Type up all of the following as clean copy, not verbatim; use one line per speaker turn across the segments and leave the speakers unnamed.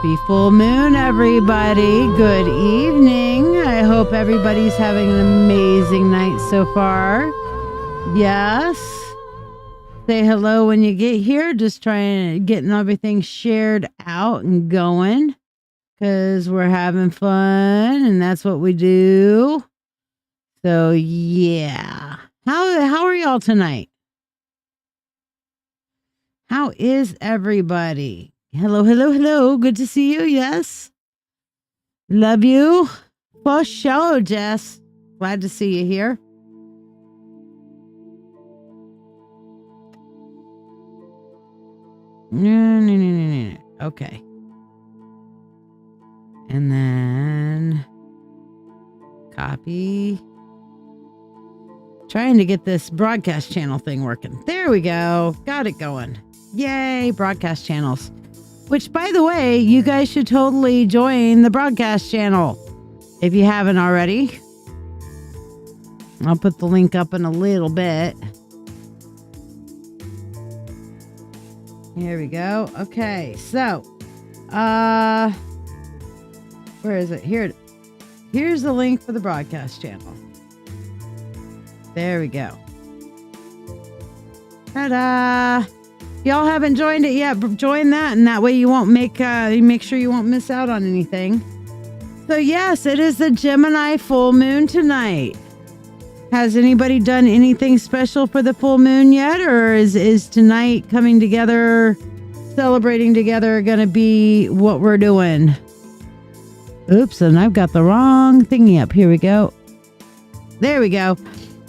Happy full moon, everybody. Good evening. I hope everybody's having an amazing night so far. Yes. Say hello when you get here. Just getting everything shared out and going because we're having fun and that's what we do. So yeah. How are y'all tonight? How is everybody? Hello, hello, hello. Good to see you. Yes. Love you. For sure, Jess. Glad to see you here. No. Okay. And then copy. Trying to get this broadcast channel thing working. There we go. Got it going. Yay, broadcast channels. Which, by the way, you guys should totally join the broadcast channel if you haven't already. I'll put the link up in a little bit. Here we go. Okay, so, where is it? Here's the link for the broadcast channel. There we go. Ta-da! If y'all haven't joined it yet, join that, and that way you won't make sure you won't miss out on anything. So yes, it is the Gemini full moon tonight. Has anybody done anything special for the full moon yet, or is tonight coming together, celebrating together, gonna be what we're doing? Oops, and I've got the wrong thingy up. Here we go. There we go.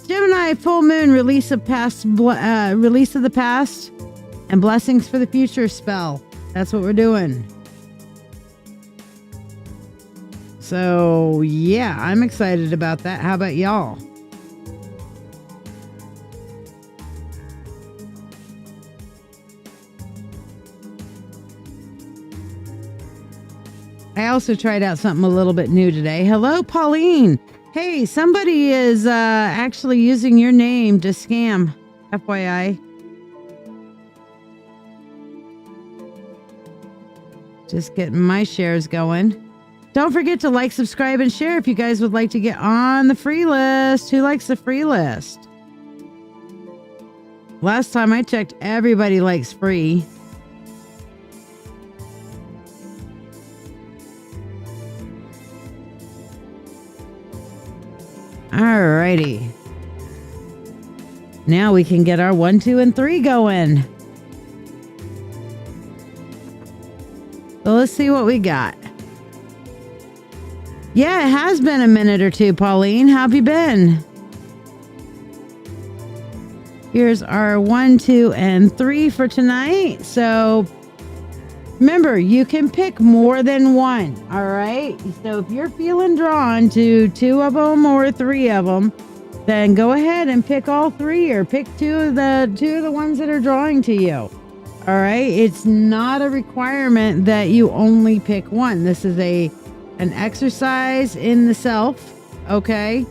Gemini full moon, release of the past and blessings for the future spell. That's what we're doing. So yeah, I'm excited about that. How about y'all? I also tried out something a little bit new today. Hello, Pauline. Hey, somebody is actually using your name to scam. FYI. Just getting my shares going. Don't forget to like, subscribe, and share if you guys would like to get on the free list. Who likes the free list? Last time I checked, everybody likes free. Alrighty. Now we can get our 1, 2, and 3 going. So let's see what we got. Yeah, it has been a minute or two, Pauline. How have you been? Here's our 1, 2, and 3 for tonight. So remember, you can pick more than one. All right. So if you're feeling drawn to 2 of them or 3 of them, then go ahead and pick all 3 or pick two of the ones that are drawing to you. All right. It's not a requirement that you only pick one. This is an exercise in the self. Okay.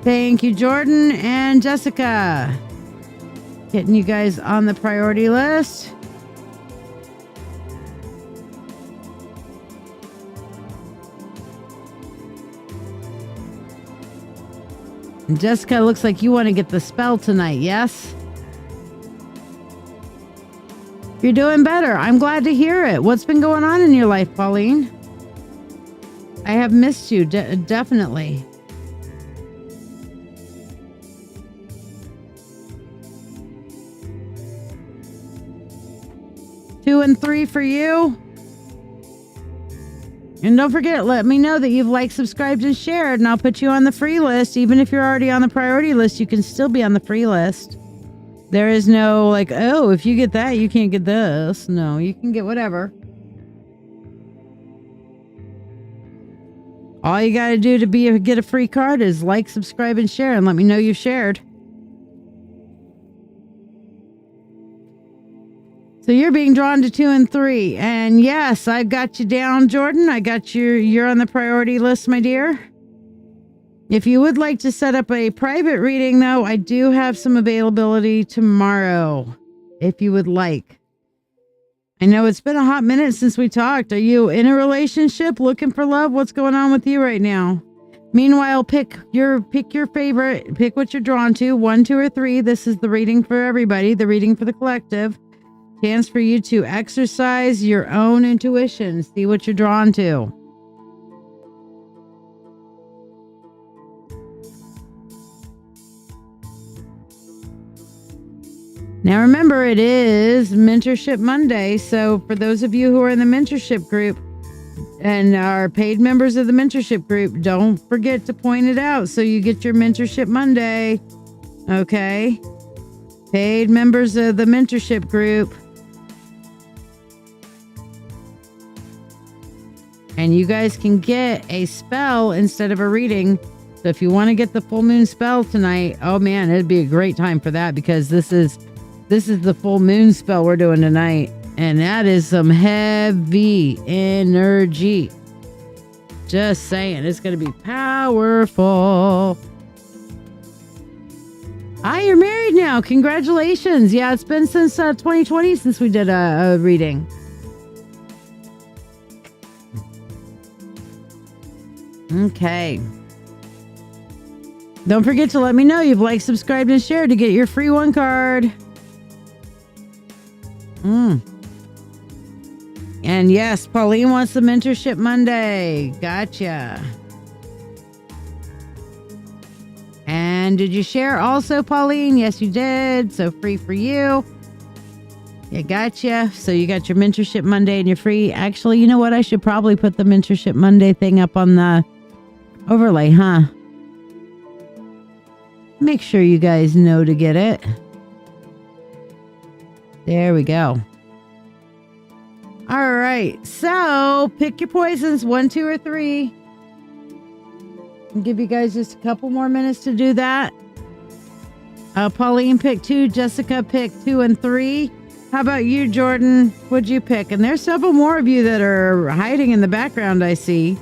Thank you, Jordan and Jessica. Getting you guys on the priority list. And Jessica, looks like you want to get the spell tonight, yes? You're doing better. I'm glad to hear it. What's been going on in your life, Pauline? I have missed you, definitely. Two and 3 for you. And don't forget, let me know that you've liked, subscribed, and shared, and I'll put you on the free list. Even if you're already on the priority list, you can still be on the free list. There is no like, oh, if you get that, you can't get this. No, you can get whatever. All you got to do to get a free card is like, subscribe, and share, and let me know you shared. So you're being drawn to 2 and 3. And yes, I've got you down, Jordan. I got you're on the priority list, my dear. If you would like to set up a private reading, though, I do have some availability tomorrow, if you would like. I know it's been a hot minute since we talked. Are you in a relationship, looking for love? What's going on with you right now? Meanwhile, pick your favorite. Pick what you're drawn to. 1, 2, or 3. This is the reading for everybody. The reading for the collective. Chance for you to exercise your own intuition. See what you're drawn to. Now remember, it is Mentorship Monday. So for those of you who are in the mentorship group and are paid members of the mentorship group, don't forget to point it out so you get your Mentorship Monday. Okay? Paid members of the mentorship group. And you guys can get a spell instead of a reading. So if you want to get the full moon spell tonight, oh man, it'd be a great time for that, because this is the full moon spell we're doing tonight. And that is some heavy energy. Just saying, it's going to be powerful. Ah, you're married now. Congratulations. Yeah, it's been since 2020 since we did a reading. Okay. Don't forget to let me know you've liked, subscribed, and shared to get your free 1 card. And yes, Pauline wants the Mentorship Monday. Gotcha. And did you share also, Pauline? Yes, you did. So free for you. Yeah, gotcha. So you got your Mentorship Monday and you're free. Actually, you know what? I should probably put the Mentorship Monday thing up on the overlay, huh? Make sure you guys know to get it. There we go. All right. So pick your poisons, 1, 2, or 3. I'll give you guys just a couple more minutes to do that. Pauline picked 2. Jessica picked 2 and 3. How about you, Jordan? What'd you pick? And there's several more of you that are hiding in the background, I see.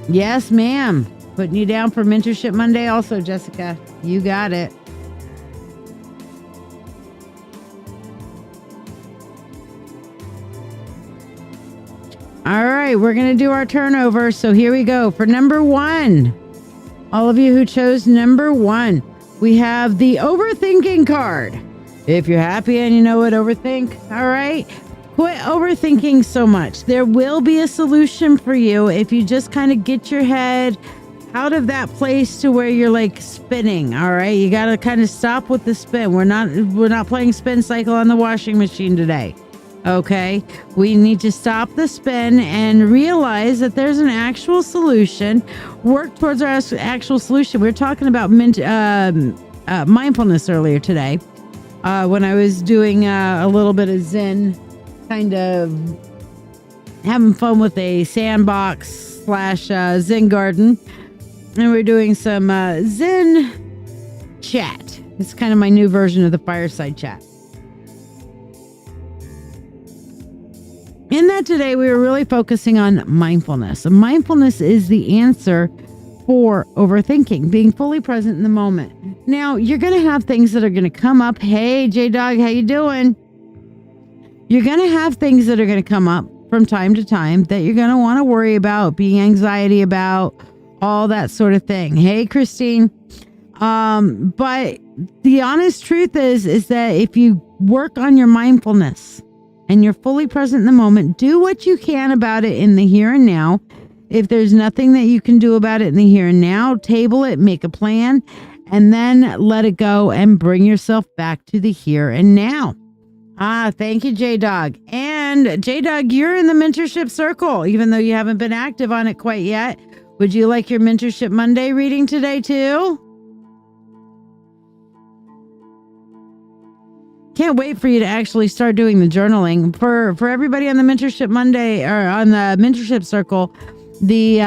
Yes, ma'am. Putting you down for Mentorship Monday also, Jessica. You got it. All right, we're going to do our turnover. So here we go. For number 1, all of you who chose number 1, we have the overthinking card. If you're happy and you know what overthink, all right, quit overthinking so much. There will be a solution for you if you just kind of get your head out of that place to where you're like spinning. All right, you got to kind of stop with the spin. We're not playing spin cycle on the washing machine today. Okay, we need to stop the spin and realize that there's an actual solution. Work towards our actual solution. We were talking about mindfulness earlier today when I was doing a little bit of Zen, kind of having fun with a sandbox / Zen garden. And we're doing some Zen chat. It's kind of my new version of the fireside chat. In that today, we were really focusing on mindfulness. And mindfulness is the answer for overthinking, being fully present in the moment. Now, you're going to have things that are going to come up. Hey, J-Dog, how you doing? You're going to have things that are going to come up from time to time that you're going to want to worry about, be anxiety about, all that sort of thing. Hey, Christine. But the honest truth is that if you work on your mindfulness and you're fully present in the moment, do what you can about it in the here and now. If there's nothing that you can do about it in the here and now, table it, make a plan, and then let it go and bring yourself back to the here and now. Thank you, J-Dog. And J-Dog, you're in the mentorship circle, even though you haven't been active on it quite yet. Would you like your Mentorship Monday reading today too? Can't wait for you to actually start doing the journaling. For everybody on the Mentorship Monday or on the Mentorship Circle, the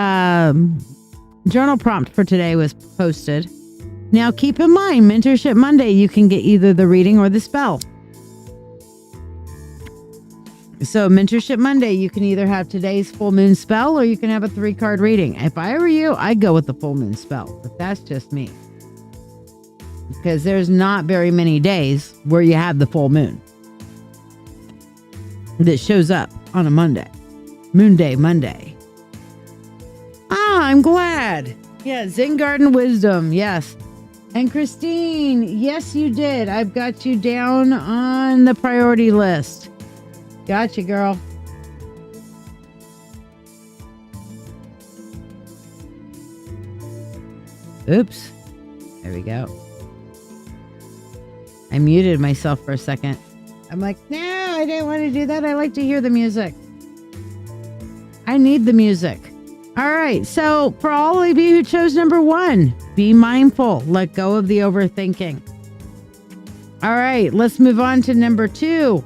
journal prompt for today was posted. Now keep in mind, Mentorship Monday, you can get either the reading or the spell. So Mentorship Monday, you can either have today's full moon spell or you can have a 3-card reading. If I were you, I'd go with the full moon spell, but that's just me. Because there's not very many days where you have the full moon that shows up on a Monday. Moon Day Monday. I'm glad. Yeah, Zen Garden Wisdom. Yes. And Christine, yes, you did. I've got you down on the priority list. Gotcha, girl. Oops. There we go. I muted myself for a second. I'm like, no, I didn't want to do that. I like to hear the music. I need the music. All right. So for all of you who chose number 1, be mindful. Let go of the overthinking. All right. Let's move on to number 2.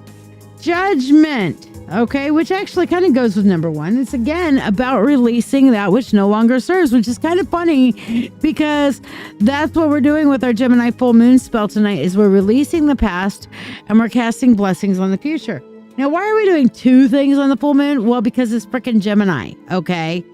Judgment. Okay, which actually kind of goes with number 1. It's again about releasing that which no longer serves, which is kind of funny because that's what we're doing with our Gemini full moon spell tonight is we're releasing the past and we're casting blessings on the future. Now, why are we doing 2 things on the full moon? Well, because it's freaking Gemini, okay?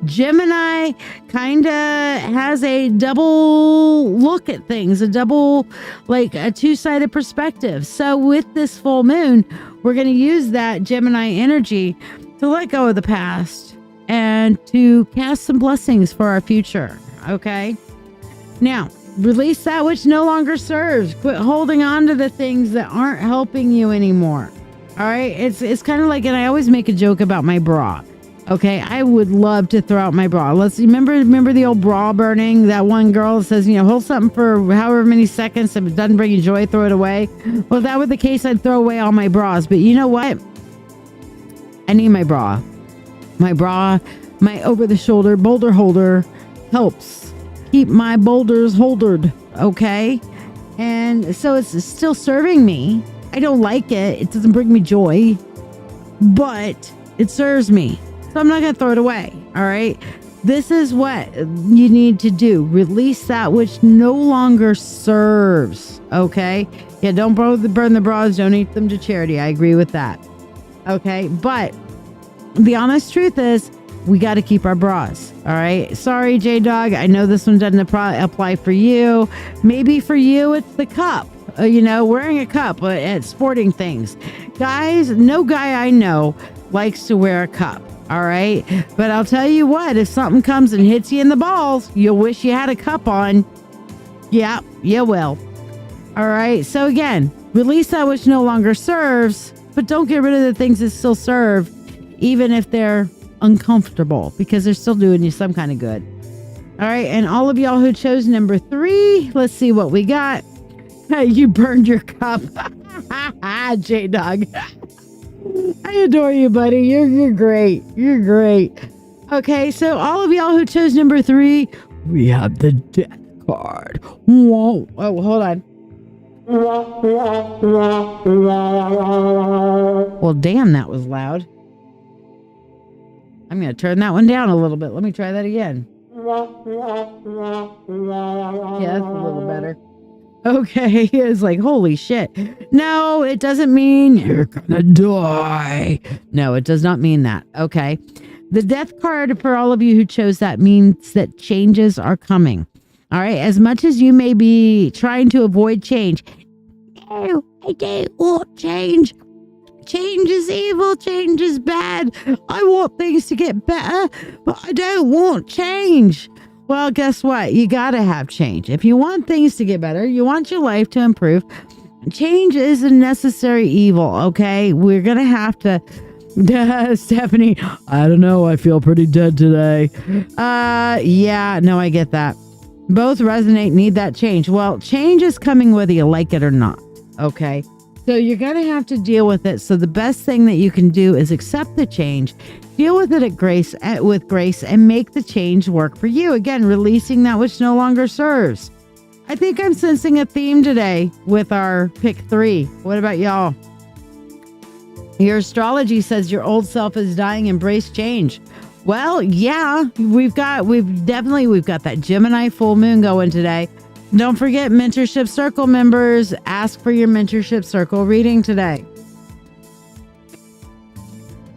Gemini kind of has a double look at things, a 2-sided perspective. So with this full moon, we're going to use that Gemini energy to let go of the past and to cast some blessings for our future, okay? Now, release that which no longer serves. Quit holding on to the things that aren't helping you anymore. All right, it's kind of like, and I always make a joke about my bra. Okay, I would love to throw out my bra. Let's remember the old bra burning. That one girl says, hold something for however many seconds. If it doesn't bring you joy, throw it away. Well, if that were the case, I'd throw away all my bras. But you know what? I need my bra. My bra, my over-the-shoulder boulder holder helps keep my boulders holdered. Okay, and so it's still serving me. I don't like it. It doesn't bring me joy, but it serves me. So I'm not going to throw it away. All right. This is what you need to do. Release that which no longer serves. Okay. Yeah. Don't burn the bras. Donate them to charity. I agree with that. Okay. But the honest truth is we got to keep our bras. All right. Sorry, J-Dog. I know this one doesn't apply for you. Maybe for you, it's the cup. Wearing a cup at sporting things. Guys, no guy I know likes to wear a cup. All right. But I'll tell you what, if something comes and hits you in the balls, you'll wish you had a cup on. Yeah, you will. All right. So again, release that which no longer serves, but don't get rid of the things that still serve, even if they're uncomfortable, because they're still doing you some kind of good. All right. And all of y'all who chose number 3, let's see what we got. You burned your cup. J-Dog. I adore you, buddy. You're great. You're great. Okay, so all of y'all who chose number 3, we have the death card. Whoa. Oh, hold on. Well, damn, that was loud. I'm going to turn that one down a little bit. Let me try that again. Yeah, that's a little better. Okay, it's like, holy shit. No, it doesn't mean you're gonna die. No, it does not mean that. Okay. The death card for all of you who chose that means that changes are coming. All right. As much as you may be trying to avoid change. No, I don't want change. Change is evil. Change is bad. I want things to get better, but I don't want change. Well, guess what? You got to have change. If you want things to get better, you want your life to improve, change is a necessary evil, okay? We're going to have to... Stephanie, I don't know. I feel pretty dead today. Yeah, no, I get that. Both resonate, need that change. Well, change is coming whether you like it or not, okay? So you're going to have to deal with it. So the best thing that you can do is accept the change, deal with it with grace, and make the change work for you. Again, releasing that which no longer serves. I think I'm sensing a theme today with our pick 3. What about y'all? Your astrology says your old self is dying. Embrace change. Well, yeah, we've got that Gemini full moon going today. Don't forget, Mentorship Circle members, ask for your Mentorship Circle reading today.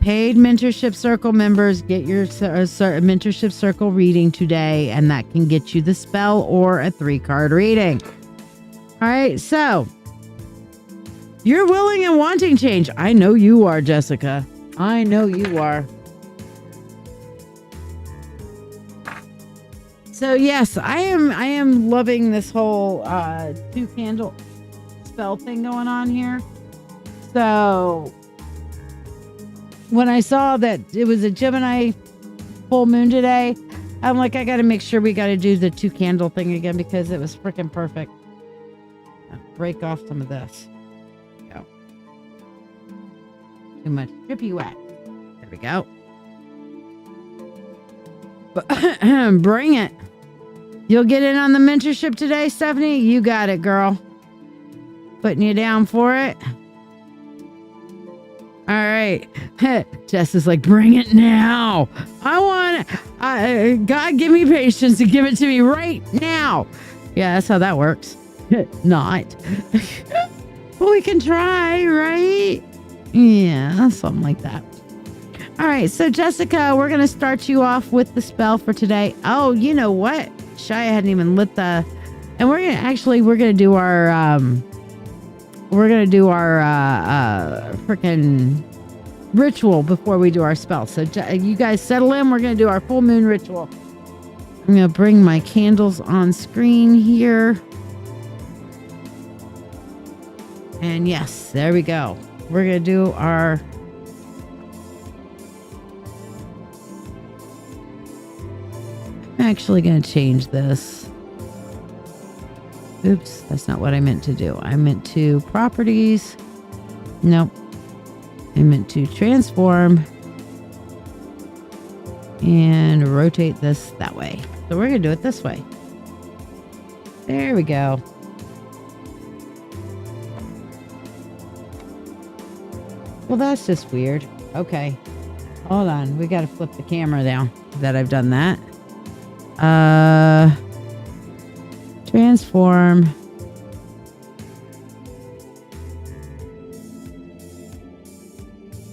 paid Mentorship Circle members get your Mentorship Circle reading today, and that can get you the spell or a 3-card reading. All right, so you're willing and wanting change. I know you are, Jessica. I know you are. So yes, I am loving this whole 2-candle spell thing going on here. So when I saw that it was a Gemini full moon today, I'm like, I got to make sure we got to do the 2-candle thing again because it was freaking perfect. I'll break off some of this. There we go. Too much drippy wax. There we go. Bring it. You'll get in on the mentorship today, Stephanie? You got it, girl. Putting you down for it. All right. Jess is like, bring it now. I want it. God, give me patience and give it to me right now. Yeah, that's how that works. Not. Well, we can try, right? Yeah, something like that. All right. So, Jessica, we're going to start you off with the spell for today. Oh, you know what? Shiya hadn't even lit the... And we're going to do our... freaking ritual before we do our spell. So you guys settle in. We're going to do our full moon ritual. I'm going to bring my candles on screen here. And yes, there we go. We're going to do our... I'm actually going to change this. Oops, that's not what I meant to do. I meant to properties. Nope. I meant to transform and rotate this that way. So we're going to do it this way. There we go. Well, that's just weird. Okay. Hold on. We got to flip the camera down that I've done that. Transform.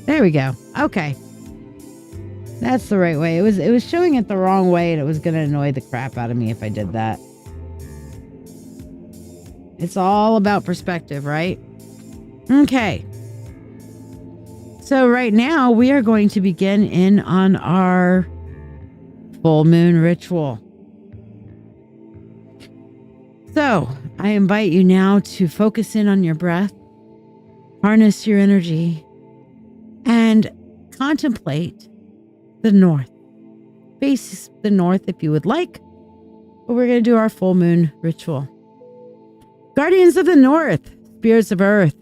There we go. Okay. That's the right way. It was showing it the wrong way, and it was going to annoy the crap out of me if I did that. It's all about perspective, right? Okay. So right now we are going to begin in on our full moon ritual. So I invite you now to focus in on your breath, harness your energy, and contemplate the north. Face the north if you would like, but we're going to do our full moon ritual. Guardians of the north, spirits of earth,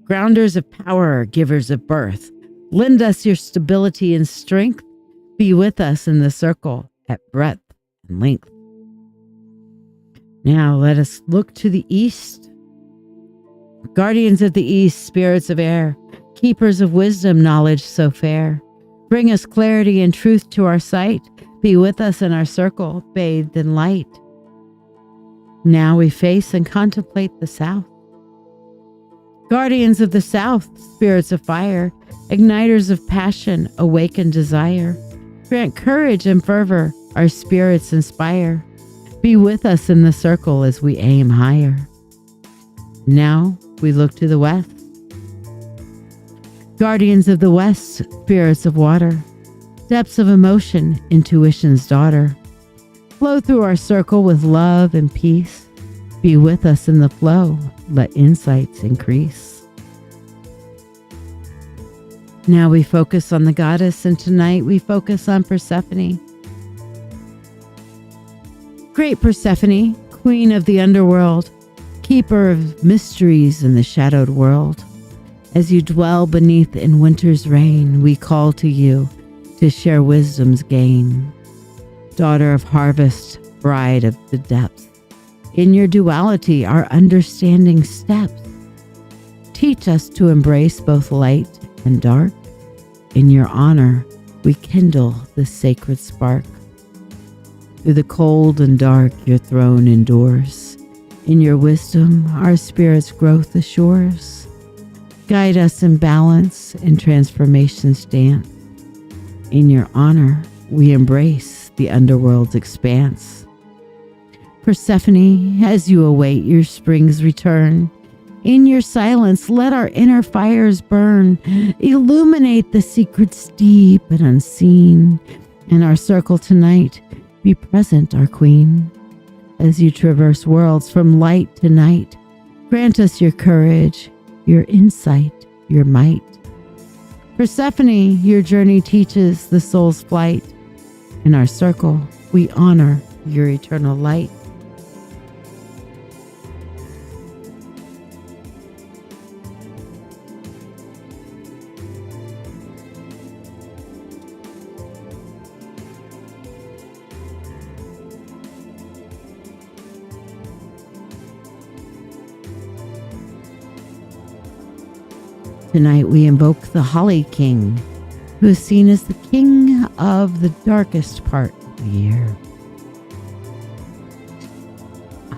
grounders of power, givers of birth, lend us your stability and strength. Be with us in the circle at breadth and length. Now let us look to the east. Guardians of the east, spirits of air, keepers of wisdom, knowledge so fair. Bring us clarity and truth to our sight. Be with us in our circle, bathed in light. Now we face and contemplate the south. Guardians of the south, spirits of fire, igniters of passion, awaken desire. Grant courage and fervor, our spirits inspire. Be with us in the circle as we aim higher. Now we look to the west. Guardians of the west, spirits of water, depths of emotion, intuition's daughter. Flow through our circle with love and peace. Be with us in the flow, let insights increase. Now we focus on the goddess, and tonight we focus on Persephone. Great Persephone, queen of the underworld, keeper of mysteries in the shadowed world. As you dwell beneath in winter's rain, we call to you to share wisdom's gain. Daughter of harvest, bride of the depths, in your duality our understanding steps. Teach us to embrace both light and dark. In your honor, we kindle the sacred spark. Through the cold and dark, your throne endures. In your wisdom, our spirit's growth assures. Guide us in balance and transformation's dance. In your honor, we embrace the underworld's expanse. Persephone, as you await your spring's return, in your silence, let our inner fires burn. Illuminate the secrets deep and unseen. In our circle tonight, be present, our queen. As you traverse worlds from light to night, grant us your courage, your insight, your might. Persephone, your journey teaches the soul's flight. In our circle, we honor your eternal light. Tonight we invoke the Holly King, who is seen as the king of the darkest part of the year.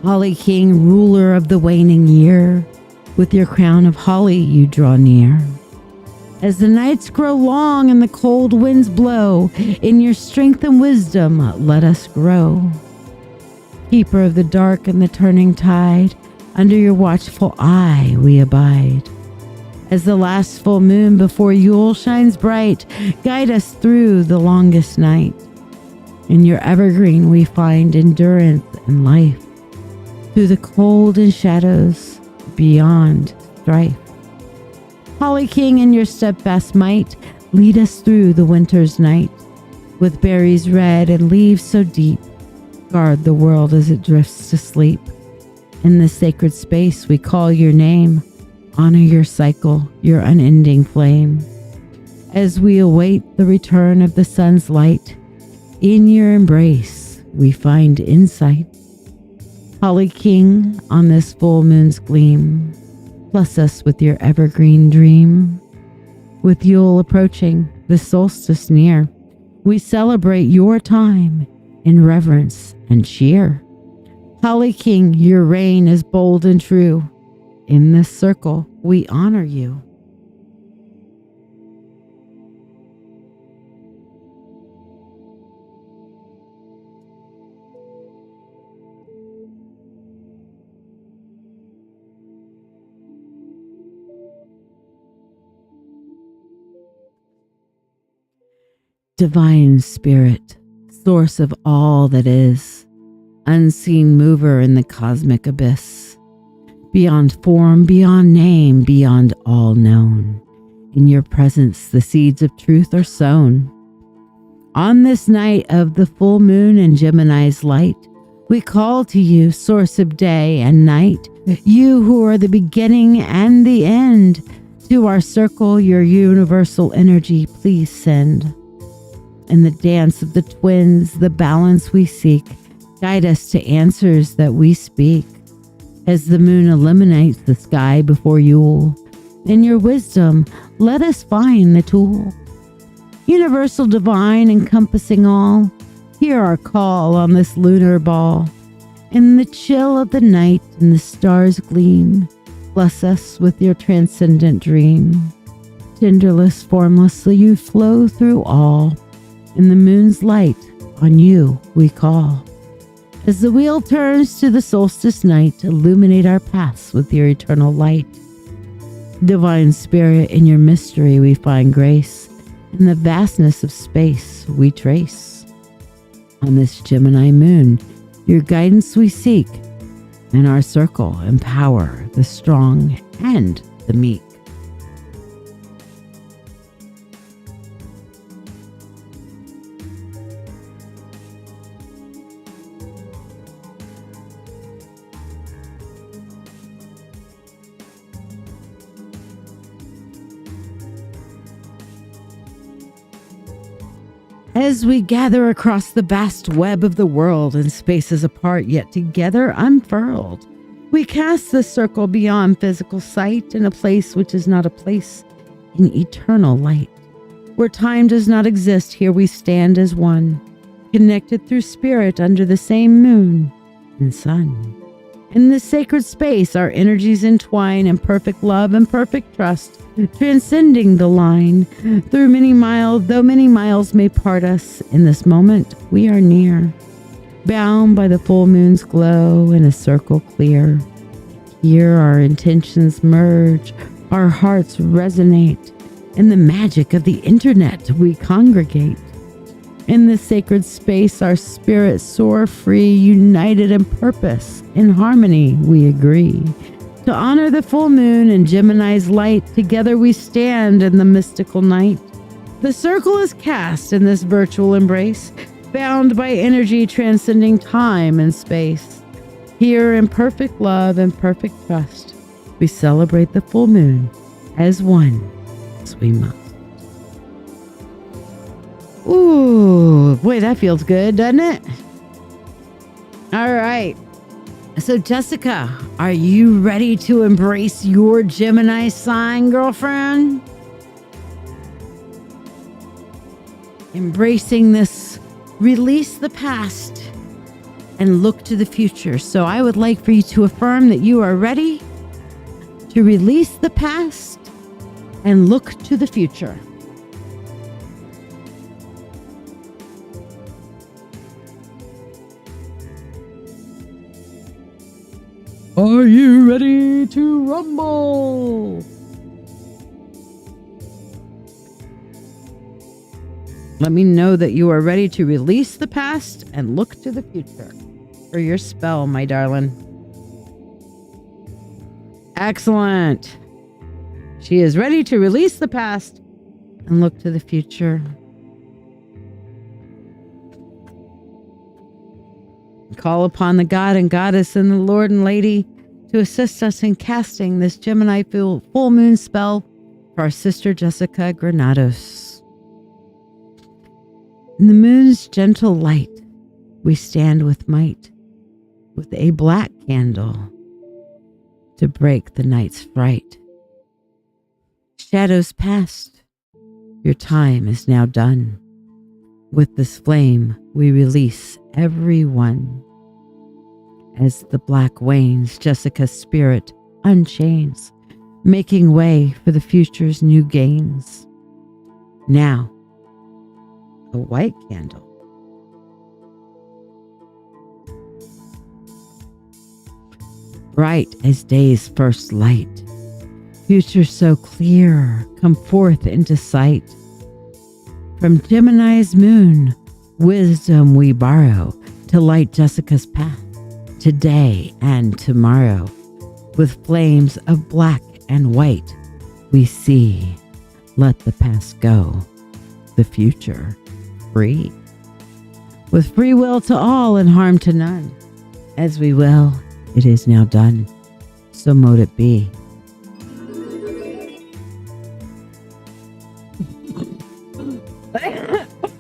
Holly King, ruler of the waning year, with your crown of holly you draw near. As the nights grow long and the cold winds blow, in your strength and wisdom let us grow. Keeper of the dark and the turning tide, under your watchful eye we abide. As the last full moon before Yule shines bright, guide us through the longest night. In your evergreen we find endurance and life, through the cold and shadows beyond strife. Holly King, in your steadfast might, lead us through the winter's night. With berries red and leaves so deep, guard the world as it drifts to sleep. In this sacred space we call your name. Honor your cycle, your unending flame. As we await the return of the sun's light, in your embrace we find insight. Holly King, on this full moon's gleam, bless us with your evergreen dream. With Yule approaching, the solstice near, we celebrate your time in reverence and cheer. Holly King, your reign is bold and true. In this circle, we honor you. Divine Spirit, source of all that is, unseen mover in the cosmic abyss. Beyond form, beyond name, beyond all known. In your presence, the seeds of truth are sown. On this night of the full moon and Gemini's light, we call to you, source of day and night, you who are the beginning and the end. To our circle, your universal energy, please send. In the dance of the twins, the balance we seek, guide us to answers that we speak. As the moon illuminates the sky before Yule, in your wisdom, let us find the tool. Universal divine encompassing all, hear our call on this lunar ball. In the chill of the night and the stars gleam, bless us with your transcendent dream. Genderless, formless, you flow through all. In the moon's light, on you we call. As the wheel turns to the solstice night, illuminate our paths with your eternal light. Divine Spirit, in your mystery we find grace. In the vastness of space we trace. On this Gemini moon, your guidance we seek. In our circle, empower the strong and the meek. As we gather across the vast web of the world in spaces apart yet together unfurled, we cast the circle beyond physical sight in a place which is not a place, in eternal light. Where time does not exist, here we stand as one, connected through spirit under the same moon and sun. In this sacred space, our energies entwine in perfect love and perfect trust, transcending the line. Though many miles may part us, in this moment we are near, bound by the full moon's glow in a circle clear. Here our intentions merge, our hearts resonate. In the magic of the internet, we congregate. In this sacred space, our spirits soar free, united in purpose. In harmony, we agree. To honor the full moon and Gemini's light, together we stand in the mystical night. The circle is cast in this virtual embrace, bound by energy transcending time and space. Here in perfect love and perfect trust, we celebrate the full moon as one as we must. Ooh, boy, that feels good, doesn't it? All right. So, Jessica, are you ready to embrace your Gemini sign, girlfriend? Embracing this, release the past and look to the future. So I would like for you to affirm that you are ready to release the past and look to the future. Are you ready to rumble? Let me know that you are ready to release the past and look to the future for your spell, my darling. Excellent. She is ready to release the past and look to the future. Call upon the God and Goddess and the Lord and Lady to assist us in casting this Gemini full moon spell for our sister Jessica Granados. In the moon's gentle light, we stand with might, with a black candle to break the night's fright. Shadows past, your time is now done. With this flame, we release everyone. As the black wanes, Jessica's spirit unchains, making way for the future's new gains. Now, a white candle. Bright as day's first light, future so clear, come forth into sight. From Gemini's moon, wisdom we borrow to light Jessica's path, today and tomorrow. With flames of black and white, we see, let the past go, the future free. With free will to all and harm to none, as we will, it is now done, so mote it be.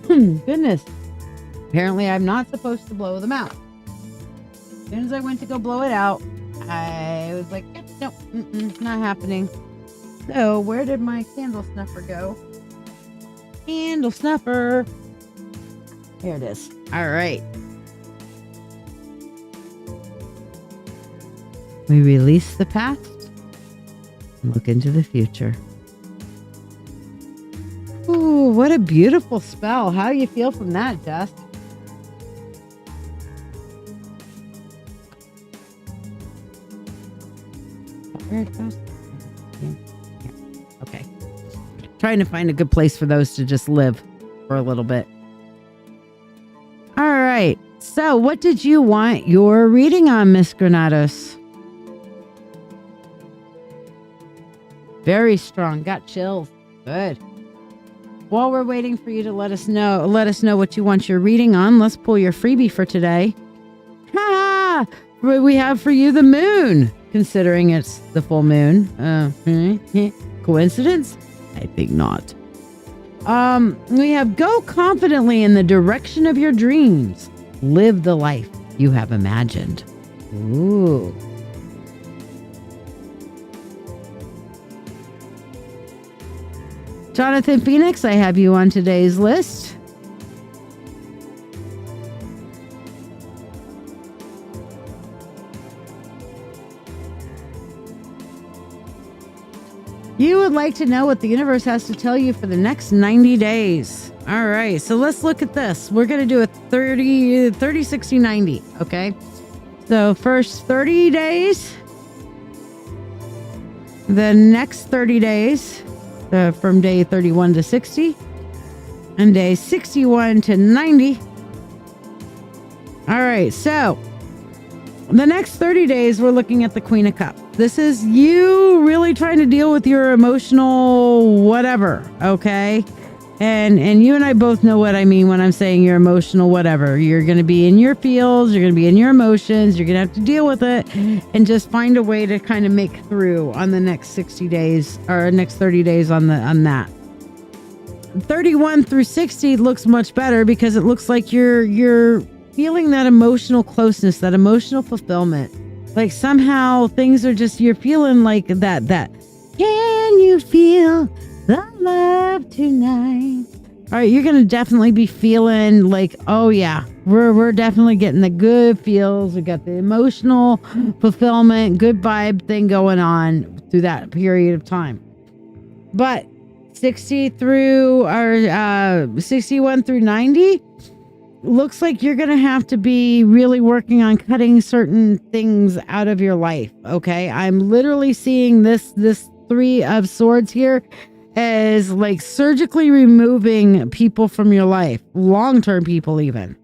Goodness. Apparently I'm not supposed to blow them out. As soon as I went to go blow it out, I was like, yep, nope, not happening. So where did my candle snuffer go? Candle snuffer. Here it is. All right. We release the past and look into the future. Ooh, what a beautiful spell. How do you feel from that, Jess? Where it goes? Okay. Trying to find a good place for those to just live for a little bit. All right. So what did you want your reading on, Miss Granados? Very strong. Got chills. Good. While we're waiting for you to let us know what you want your reading on, let's pull your freebie for today. Ha! We have for you the moon, considering it's the full moon. Coincidence? I think not. We have go confidently in the direction of your dreams. Live the life you have imagined. Ooh. Jonathan Phoenix, I have you on today's list. You would like to know what the universe has to tell you for the next 90 days. All right, so let's look at this. We're going to do a 30, 60, 90, okay? So first 30 days, the next 30 days, from day 31 to 60, and day 61 to 90. All right, so the next 30 days, we're looking at the Queen of Cups. This is you really trying to deal with your emotional whatever, okay? And you and I both know what I mean when I'm saying your emotional whatever. You're going to be in your feels, you're going to be in your emotions, you're going to have to deal with it and just find a way to kind of make through on the next 60 days or next 30 days on that. 31 through 60 looks much better because it looks like you're feeling that emotional closeness, that emotional fulfillment. Like somehow things are just, you're feeling like that. Can you feel the love tonight? All right, you're going to definitely be feeling like, oh yeah, we're definitely getting the good feels. We got the emotional fulfillment, good vibe thing going on through that period of time. But 60 through or 61 through 90 looks like you're going to have to be really working on cutting certain things out of your life. Okay. I'm literally seeing this Three of Swords here as like surgically removing people from your life, long-term people even.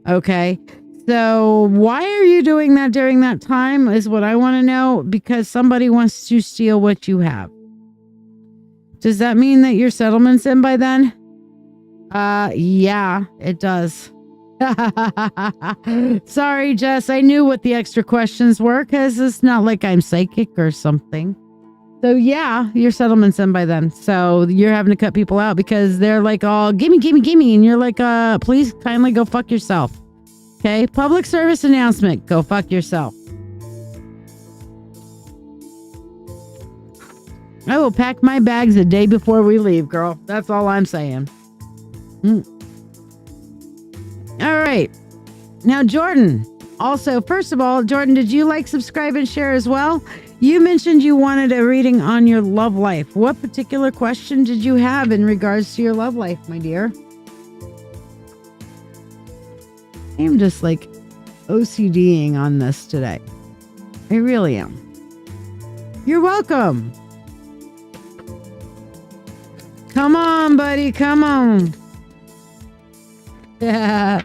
Okay. So why are you doing that during that time is what I want to know, because somebody wants to steal what you have. Does that mean that your settlement's in by then? Yeah, it does. Sorry, Jess. I knew what the extra questions were because it's not like I'm psychic or something. So yeah, your settlement's in by then. So you're having to cut people out because they're like, oh, gimme. And you're like, please kindly go fuck yourself. Okay. Public service announcement. Go fuck yourself. I will pack my bags the day before we leave, girl. That's all I'm saying. All right. Now, Jordan. Also, first of all, Jordan, did you like, subscribe, and share as well? You mentioned you wanted a reading on your love life. What particular question did you have in regards to your love life, my dear? I'm just like OCDing on this today. I really am. You're welcome. Come on, buddy. Come on. Yeah.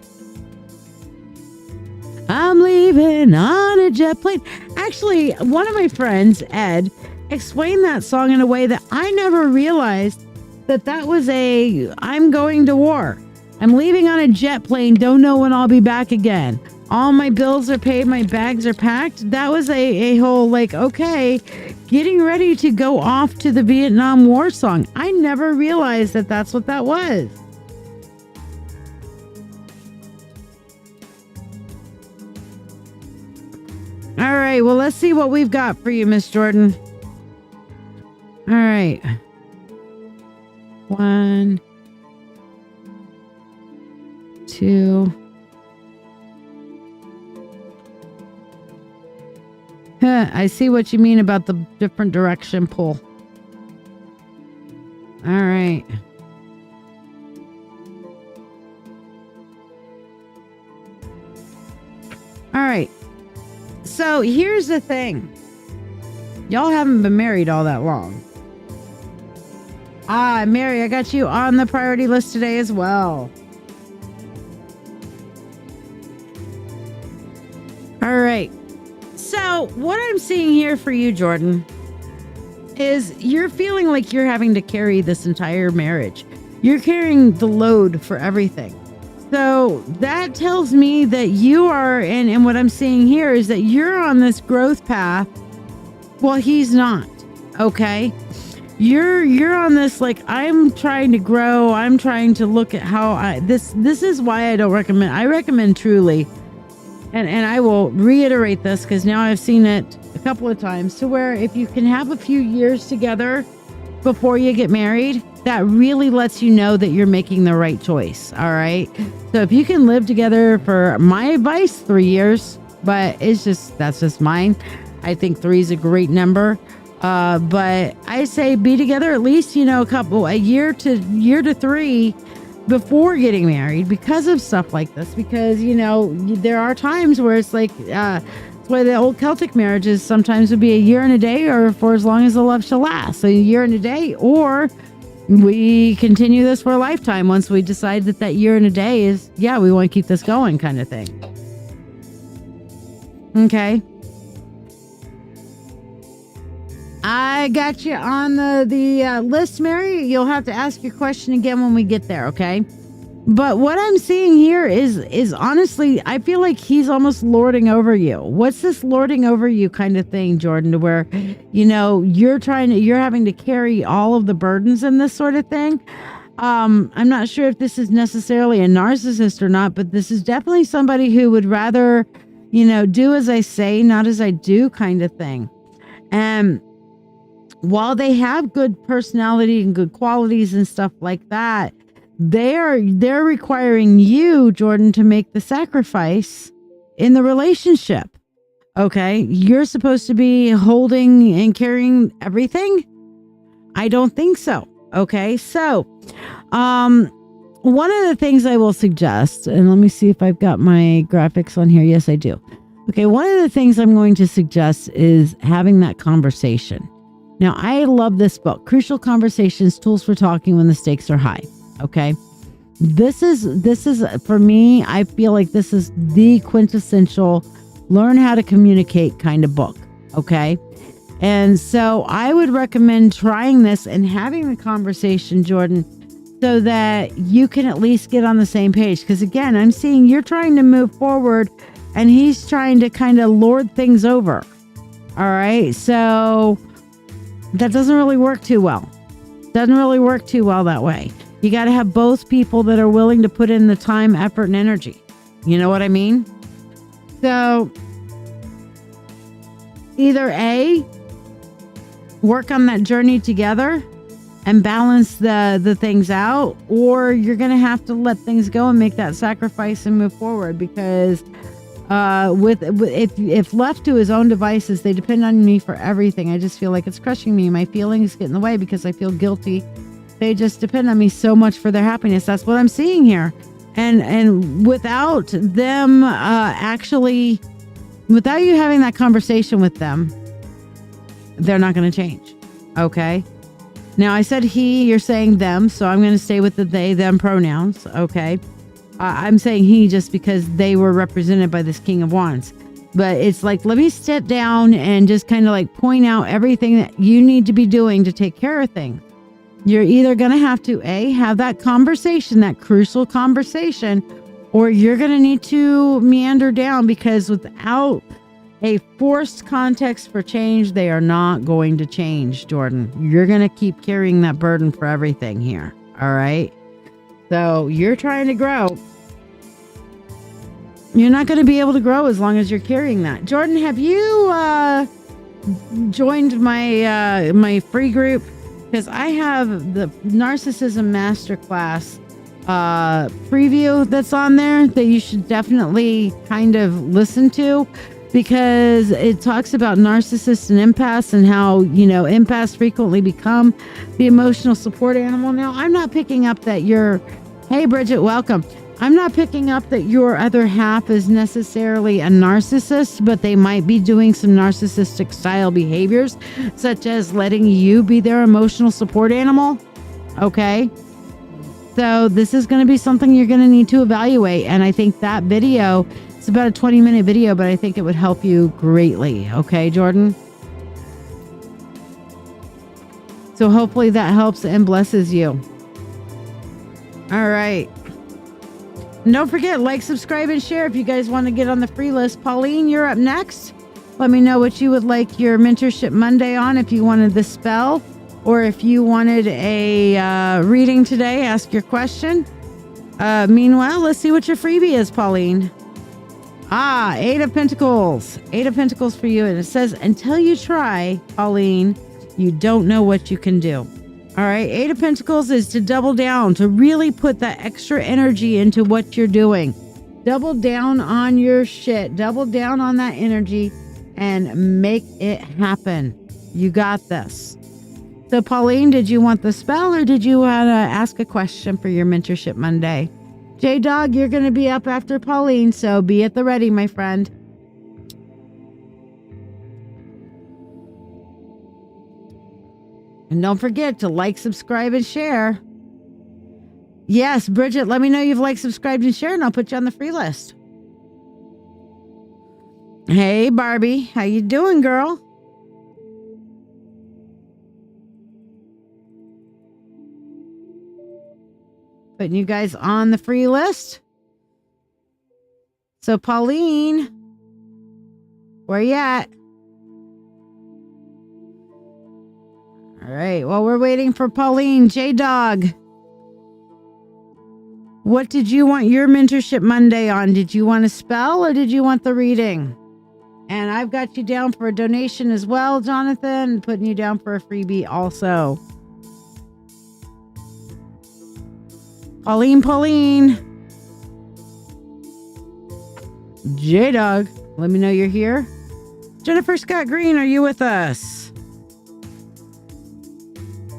I'm leaving on a jet plane. Actually, one of my friends, Ed, explained that song in a way that I never realized that was I'm going to war. I'm leaving on a jet plane. Don't know when I'll be back again. All my bills are paid. My bags are packed. That was a whole like, okay, getting ready to go off to the Vietnam War song. I never realized that that's what that was. All right, well, let's see what we've got for you, Miss Jordan. All right. 1, 2. I see what you mean about the different direction pull. All right. All right. So here's the thing. Y'all haven't been married all that long. Mary, I got you on the priority list today as well. All right. So what I'm seeing here for you, Jordan, is you're feeling like you're having to carry this entire marriage. You're carrying the load for everything. So that tells me that you are, and what I'm seeing here is that you're on this growth path. Well, he's not. Okay. You're on this, like, I'm trying to grow. I'm trying to look at how this is why I don't recommend. I recommend truly. And I will reiterate this because now I've seen it a couple of times, to where if you can have a few years together before you get married, that really lets you know that you're making the right choice. All right. So if you can live together, for my advice, 3 years, but that's just mine. I think 3 is a great number. But I say be together at least, a year to 3 before getting married because of stuff like this. Because, there are times where it's like, that's why the old Celtic marriages sometimes would be a year and a day or for as long as the love shall last. So a year and a day, or we continue this for a lifetime once we decide that year and a day is, we want to keep this going kind of thing. Okay. I got you on the list, Mary. You'll have to ask your question again when we get there, okay? But what I'm seeing here is honestly, I feel like he's almost lording over you. What's this lording over you kind of thing, Jordan, to where, you're having to carry all of the burdens and this sort of thing? I'm not sure if this is necessarily a narcissist or not, but this is definitely somebody who would rather, do as I say, not as I do kind of thing. And while they have good personality and good qualities and stuff like that, they're requiring you, Jordan, to make the sacrifice in the relationship. Okay? You're supposed to be holding and carrying everything? I don't think so. Okay? So, one of the things I will suggest, and let me see if I've got my graphics on here. Yes, I do. Okay, one of the things I'm going to suggest is having that conversation. Now, I love this book, Crucial Conversations, Tools for Talking When the Stakes Are High. Okay. This is for me, I feel like this is the quintessential learn how to communicate kind of book. Okay. And so I would recommend trying this and having the conversation, Jordan, so that you can at least get on the same page. Because again, I'm seeing you're trying to move forward and he's trying to kind of lord things over. All right. So that doesn't really work too well. Doesn't really work too well that way. You got to have both people that are willing to put in the time, effort, and energy. You know what I mean? So either A, work on that journey together and balance the things out, or you're going to have to let things go and make that sacrifice and move forward, because if left to his own devices, they depend on me for everything. I just feel like it's crushing me. My feelings get in the way because I feel guilty. They just depend on me so much for their happiness. That's what I'm seeing here. And without them without you having that conversation with them, they're not going to change. Okay. Now I said he, you're saying them, so I'm going to stay with the they, them pronouns. Okay. I'm saying he just because they were represented by this King of Wands. But it's like, let me sit down and just kind of like point out everything that you need to be doing to take care of things. You're either going to have to A, have that conversation, that crucial conversation, or you're going to need to meander down, because without a forced context for change, they are not going to change, Jordan. You're going to keep carrying that burden for everything here. All right. So you're trying to grow. You're not going to be able to grow as long as you're carrying that. Jordan, have you joined my free group? Because I have the Narcissism Masterclass preview that's on there that you should definitely kind of listen to, because it talks about narcissists and empaths and how, empaths frequently become the emotional support animal. Now, I'm not picking up that hey, Bridget, welcome. I'm not picking up that your other half is necessarily a narcissist, but they might be doing some narcissistic style behaviors, such as letting you be their emotional support animal. Okay. So this is going to be something you're going to need to evaluate. And I think that video, it's about a 20-minute video, but I think it would help you greatly. Okay, Jordan? So hopefully that helps and blesses you. All right. And don't forget, like, subscribe, and share if you guys want to get on the free list. Pauline, you're up next. Let me know what you would like your Mentorship Monday on, if you wanted the spell, or if you wanted a reading today, ask your question. Meanwhile, let's see what your freebie is, Pauline. Eight of Pentacles. Eight of Pentacles for you. And it says, until you try, Pauline, you don't know what you can do. All right. Eight of Pentacles is to double down, to really put that extra energy into what you're doing. Double down on your shit. Double down on that energy and make it happen. You got this. So, Pauline, did you want the spell or did you want to ask a question for your Mentorship Monday? J-Dog, you're going to be up after Pauline, so be at the ready, my friend. And don't forget to like, subscribe, and share. Yes, Bridget, let me know you've liked, subscribed, and shared, and I'll put you on the free list. Hey, Barbie. How you doing, girl? Putting you guys on the free list. So, Pauline, where you at? All right. Well, we're waiting for Pauline. J-Dog, what did you want your Mentorship Monday on? Did you want a spell or did you want the reading? And I've got you down for a donation as well, Jonathan. Putting you down for a freebie also. Pauline. J-Dog, let me know you're here. Jennifer Scott Green, are you with us?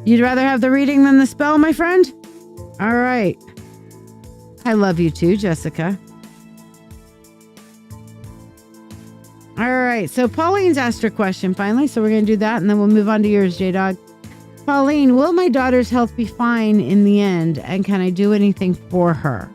You'd rather have the reading than the spell, my friend? All right. I love you too, Jessica. All right. So Pauline's asked her question finally. So we're going to do that and then we'll move on to yours, J-Dog. Pauline, will my daughter's health be fine in the end? And can I do anything for her?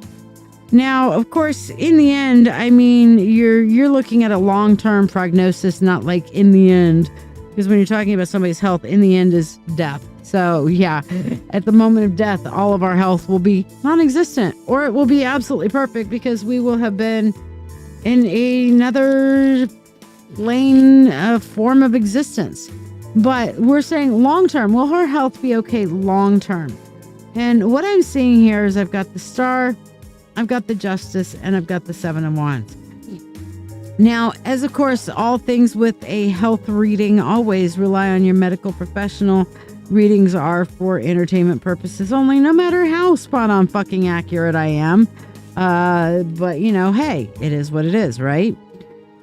Now, of course, in the end, I mean, you're looking at a long-term prognosis, not like in the end. Because when you're talking about somebody's health, in the end is death. So yeah, at the moment of death, all of our health will be non-existent, or it will be absolutely perfect because we will have been in another lane form of existence. But we're saying long-term, will her health be okay long-term? And what I'm seeing here is I've got the Star, I've got the Justice, and I've got the Seven of Wands. Now, as of course, all things with a health reading always rely on your medical professional. Readings are for entertainment purposes only, no matter how spot on fucking accurate I am. But you know, hey, it is what it is, right?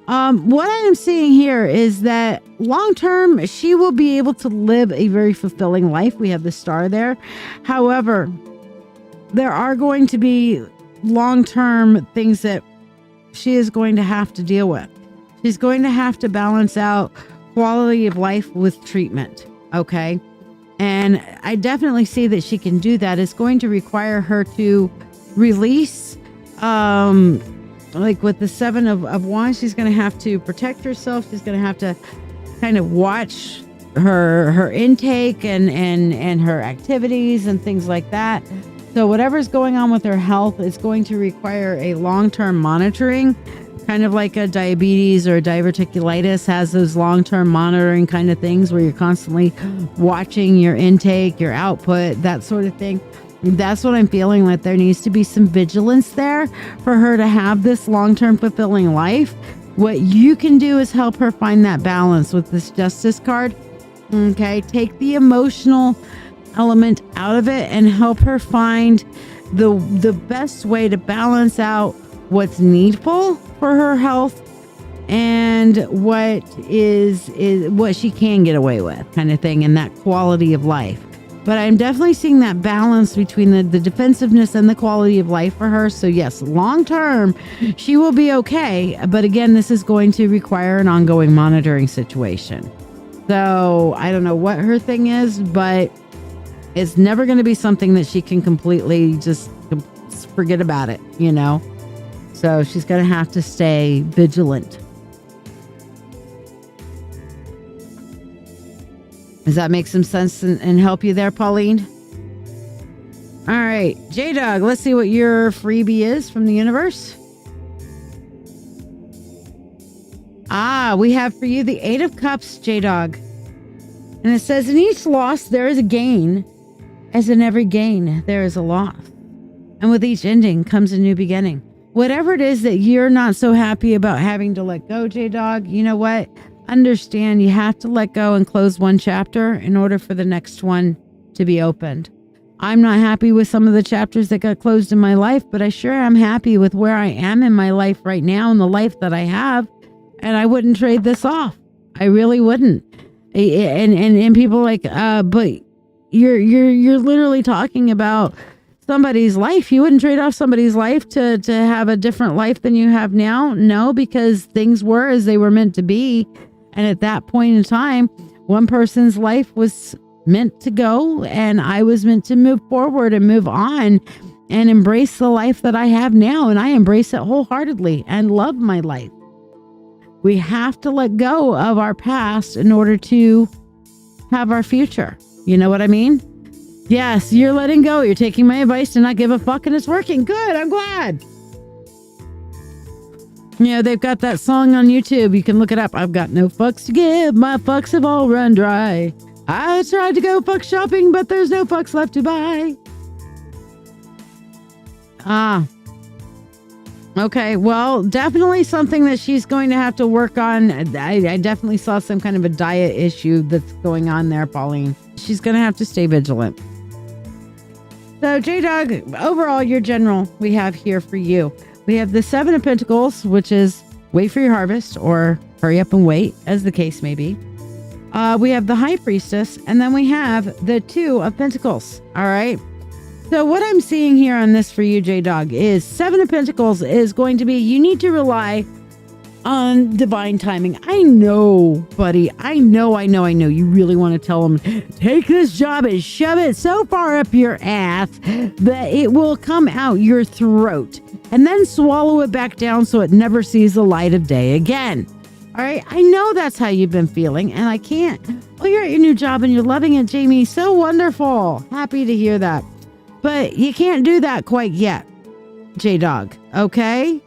What I am seeing here is that long term, she will be able to live a very fulfilling life. We have the Star there. However, there are going to be long term things that she is going to have to deal with. She's going to have to balance out quality of life with treatment. Okay. And I definitely see that she can do that. It's going to require her to release, like with the Seven of Wands, she's going to have to protect herself. She's going to have to kind of watch her intake and her activities and things like that. So whatever's going on with her health is going to require a long-term monitoring, kind of like a diabetes or a diverticulitis has those long-term monitoring kind of things where you're constantly watching your intake, your output, that sort of thing. That's what I'm feeling, that there needs to be some vigilance there for her to have this long-term fulfilling life. What you can do is help her find that balance with this Justice card. Okay, take the emotional element out of it and help her find the best way to balance out what's needful for her health and what is what she can get away with, kind of thing, and that quality of life. But I'm definitely seeing that balance between the defensiveness and the quality of life for her. So yes, long term, she will be okay. But again, this is going to require an ongoing monitoring situation. So I don't know what her thing is, but it's never going to be something that she can completely just forget about it, you know? So she's going to have to stay vigilant. Does that make some sense and help you there, Pauline? All right, J-Dog, let's see what your freebie is from the universe. We have for you the Eight of Cups, J-Dog. And it says, in each loss, there is a gain. As in every gain, there is a loss. And with each ending comes a new beginning. Whatever it is that you're not so happy about having to let go, J-Dog, you know what? Understand you have to let go and close one chapter in order for the next one to be opened. I'm not happy with some of the chapters that got closed in my life, but I sure am happy with where I am in my life right now and the life that I have. And I wouldn't trade this off. I really wouldn't. And people like, but you're literally talking about somebody's life. You wouldn't trade off somebody's life to have a different life than you have now. No, because things were as they were meant to be. And at that point in time, one person's life was meant to go, and I was meant to move forward and move on and embrace the life that I have now. And I embrace it wholeheartedly and love my life. We have to let go of our past in order to have our future. You know what I mean? Yes, you're letting go. You're taking my advice to not give a fuck, and it's working. Good. I'm glad. You know, they've got that song on YouTube. You can look it up. I've got no fucks to give. My fucks have all run dry. I tried to go fuck shopping, but there's no fucks left to buy. Okay. Well, definitely something that she's going to have to work on. I definitely saw some kind of a diet issue that's going on there, Pauline. She's going to have to stay vigilant. So, J-Dog, overall, your general we have here for you. We have the 7 of Pentacles, which is wait for your harvest or hurry up and wait, as the case may be. We have the High Priestess, and then we have the 2 of Pentacles. All right. So what I'm seeing here on this for you, J-Dog, is 7 of Pentacles is going to be, you need to rely on divine timing. I know, buddy. I know. You really want to tell them, take this job and shove it so far up your ass that it will come out your throat and then swallow it back down so it never sees the light of day again. All right. I know that's how you've been feeling, and I can't. Well, you're at your new job and you're loving it, Jamie. So wonderful. Happy to hear that. But you can't do that quite yet, J-Dog. Okay?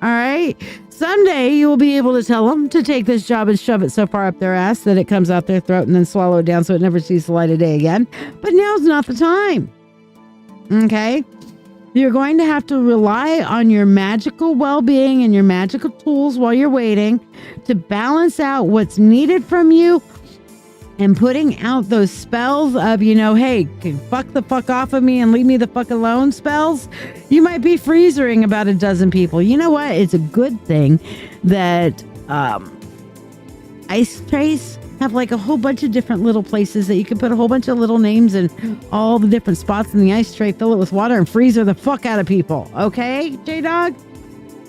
All right? Someday you will be able to tell them to take this job and shove it so far up their ass that it comes out their throat and then swallow it down so it never sees the light of day again. But now's not the time. Okay? You're going to have to rely on your magical well-being and your magical tools while you're waiting to balance out what's needed from you and putting out those spells of, you know, hey, fuck the fuck off of me and leave me the fuck alone spells. You might be freezering about a dozen people. You know what? It's a good thing that ice trays have like a whole bunch of different little places that you can put a whole bunch of little names in all the different spots in the ice tray, fill it with water and freezer the fuck out of people. Okay, J-Dog?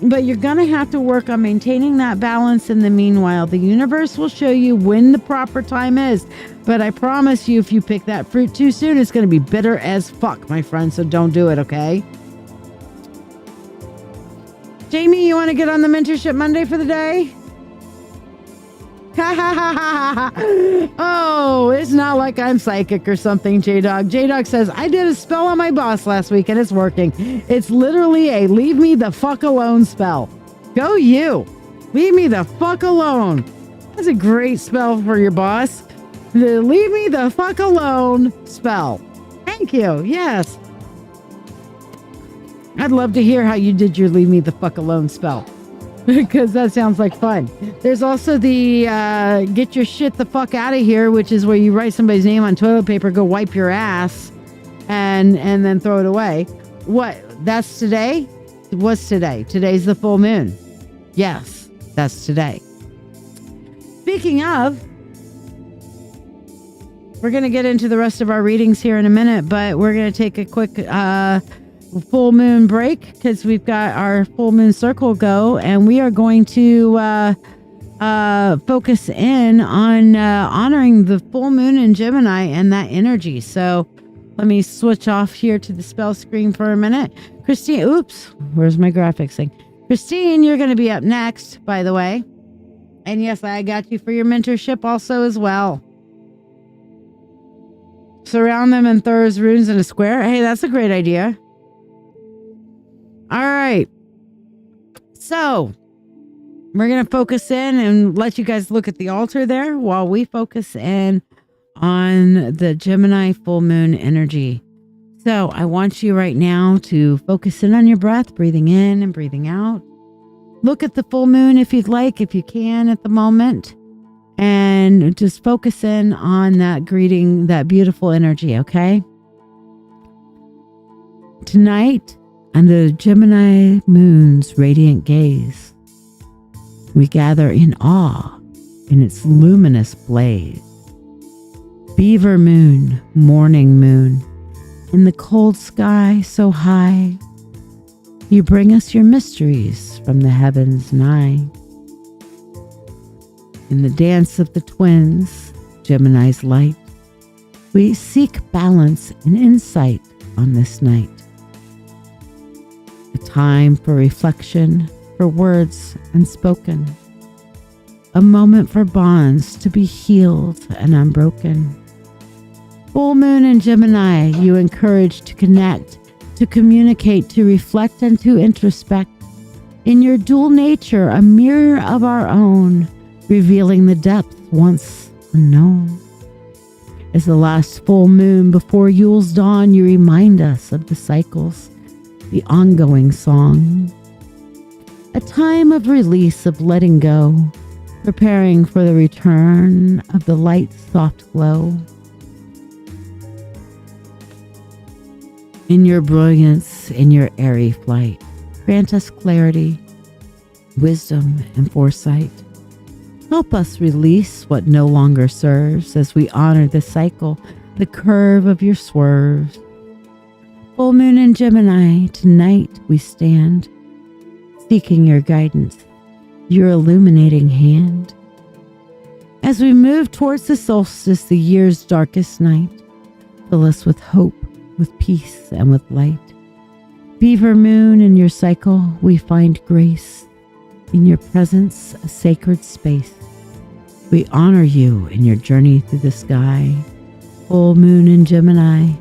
But you're going to have to work on maintaining that balance in the meanwhile. The universe will show you when the proper time is. But I promise you, if you pick that fruit too soon, it's going to be bitter as fuck, my friend. So don't do it, okay? Jamie, you want to get on the Mentorship Monday for the day? Oh, it's not like I'm psychic or something, J-Dog. J-Dog says, I did a spell on my boss last week and it's working. It's literally a leave me the fuck alone spell. Go you. Leave me the fuck alone. That's a great spell for your boss. The leave me the fuck alone spell. Thank you. Yes. I'd love to hear how you did your leave me the fuck alone spell. Because that sounds like fun. There's also the get your shit the fuck out of here, which is where you write somebody's name on toilet paper, go wipe your ass, and then throw it away. What? That's today? What's today? Today's the full moon. Yes, that's today. Speaking of, we're going to get into the rest of our readings here in a minute, but we're going to take a quick full moon break because we've got our full moon circle go, and we are going to focus in on honoring the full moon in Gemini and that energy. So let me switch off here to the spell screen for a minute. Christine, oops, where's my graphics thing? Christine, you're going to be up next, by the way. And yes, I got you for your mentorship also as well. Surround them and throw his runes in a square. Hey, that's a great idea. All right. So we're going to focus in and let you guys look at the altar there while we focus in on the Gemini full moon energy. So I want you right now to focus in on your breath, breathing in and breathing out. Look at the full moon if you'd like, if you can at the moment, and just focus in on that greeting, that beautiful energy. Okay. Tonight, under the Gemini moon's radiant gaze, we gather in awe in its luminous blaze. Beaver moon, morning moon, in the cold sky so high, you bring us your mysteries from the heavens nigh. In the dance of the twins, Gemini's light, we seek balance and insight on this night. A time for reflection, for words unspoken. A moment for bonds to be healed and unbroken. Full moon in Gemini, you encourage to connect, to communicate, to reflect, and to introspect. In your dual nature, a mirror of our own, revealing the depth once unknown. As the last full moon before Yule's dawn, you remind us of the cycles, the ongoing song. A time of release, of letting go, preparing for the return of the light's soft glow. In your brilliance, in your airy flight, grant us clarity, wisdom, and foresight. Help us release what no longer serves as we honor the cycle, the curve of your swerves. Full moon in Gemini, tonight we stand, seeking your guidance, your illuminating hand. As we move towards the solstice, the year's darkest night, fill us with hope, with peace, and with light. Beaver moon, in your cycle, we find grace. In your presence, a sacred space. We honor you in your journey through the sky. Full moon in Gemini,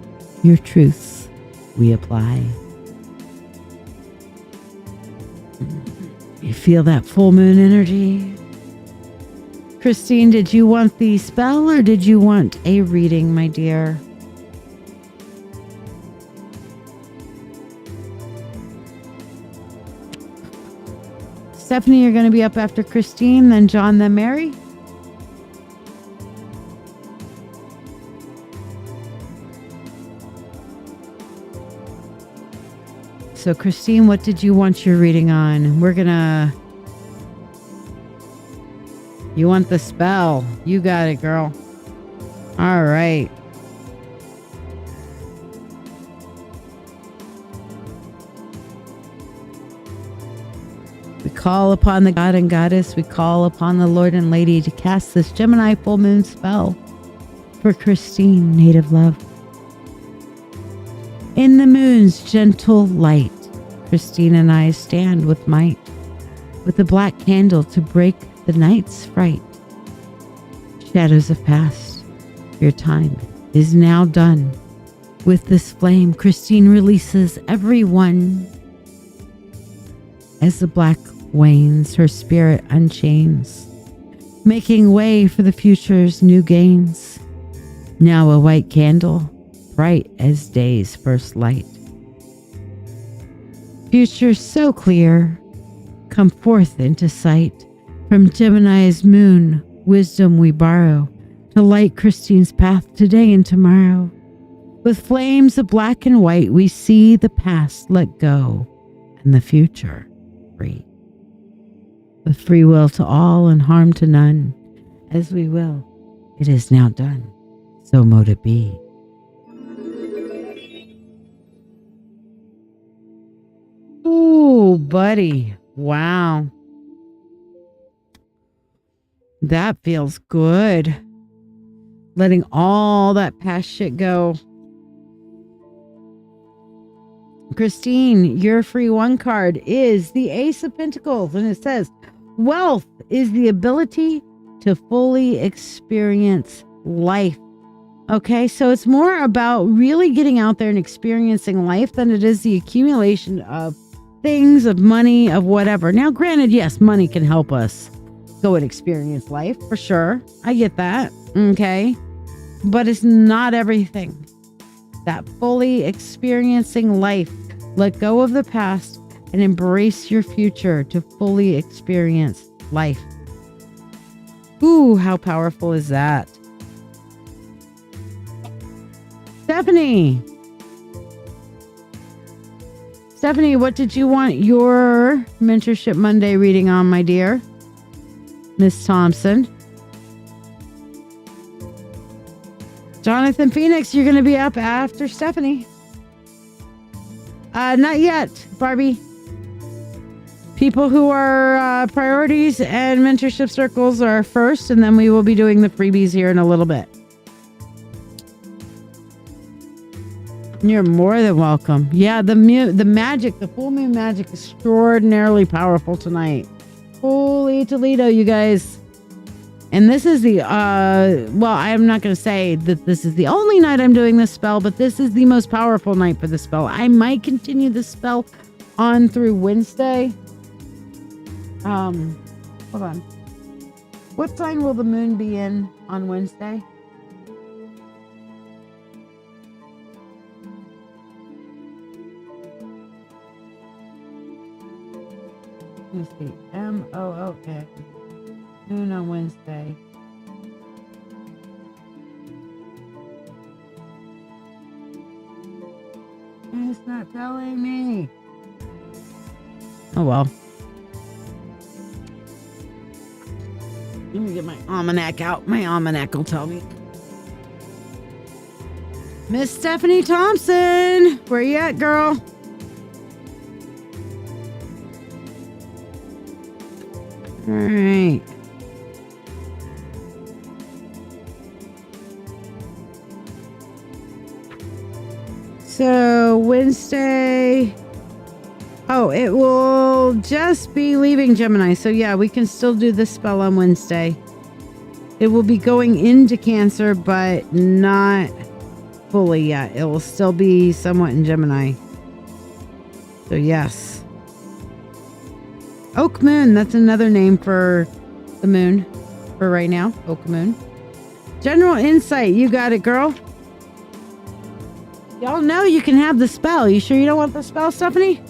your truths we apply. You feel that full moon energy? Christine, did you want the spell or did you want a reading, my dear? Stephanie, you're going to be up after Christine, then John, then Mary. So, Christine, what did you want your reading on? You want the spell. You got it, girl. All right. We call upon the God and Goddess. We call upon the Lord and Lady to cast this Gemini full moon spell for Christine, native love. In the moon's gentle light, Christine and I stand with might, with a black candle to break the night's fright. Shadows have passed. Your time is now done. With this flame, Christine releases everyone. As the black wanes, her spirit unchains, making way for the future's new gains. Now a white candle, bright as day's first light. Future so clear, come forth into sight. From Gemini's moon, wisdom we borrow to light Christine's path today and tomorrow. With flames of black and white, we see the past let go and the future free. With free will to all and harm to none, as we will, it is now done. So mote it be. Ooh, buddy. Wow. That feels good. Letting all that past shit go. Christine, your free one card is the Ace of Pentacles. And it says, wealth is the ability to fully experience life. Okay, so it's more about really getting out there and experiencing life than it is the accumulation of things, of money, of whatever. Now, granted, yes, money can help us go and experience life for sure. I get that. Okay. But it's not everything. That fully experiencing life, let go of the past and embrace your future to fully experience life. Ooh, how powerful is that? Stephanie, what did you want your Mentorship Monday reading on, my dear? Miss Thompson. Jonathan Phoenix, you're going to be up after Stephanie. Not yet, Barbie. People who are priorities and mentorship circles are first, and then we will be doing the freebies here in a little bit. You're more than welcome. Yeah, the magic, the full moon magic, extraordinarily powerful tonight. Holy Toledo, you guys. And this is the, well, I'm not going to say that this is the only night I'm doing this spell, but this is the most powerful night for the spell. I might continue the spell on through Wednesday. Hold on. What sign will the moon be in on Wednesday? Let me see. M-O-O-K. Moon on Wednesday. It's not telling me. Oh well. Let me get my almanac out. My almanac will tell me. Miss Stephanie Thompson, where you at, girl? All right. So Wednesday. Oh, it will just be leaving Gemini. So yeah, we can still do this spell on Wednesday. It will be going into Cancer, but not fully yet. It will still be somewhat in Gemini. So yes. Oak Moon, that's another name for the moon for right now. Oak Moon. General insight, you got it, girl. Y'all know you can have the spell. You sure you don't want the spell, Stephanie?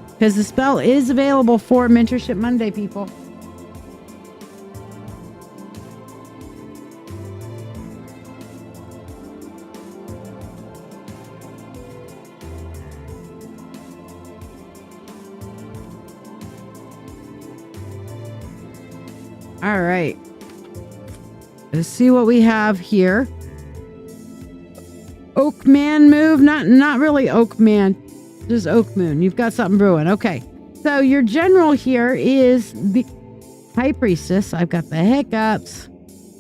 Because the spell is available for Mentorship Monday, people. All right. Let's see what we have here. Oak Man move. Not really Oak Man. Just Oak Moon. You've got something brewing. Okay. So your general here is the High Priestess. I've got the hiccups.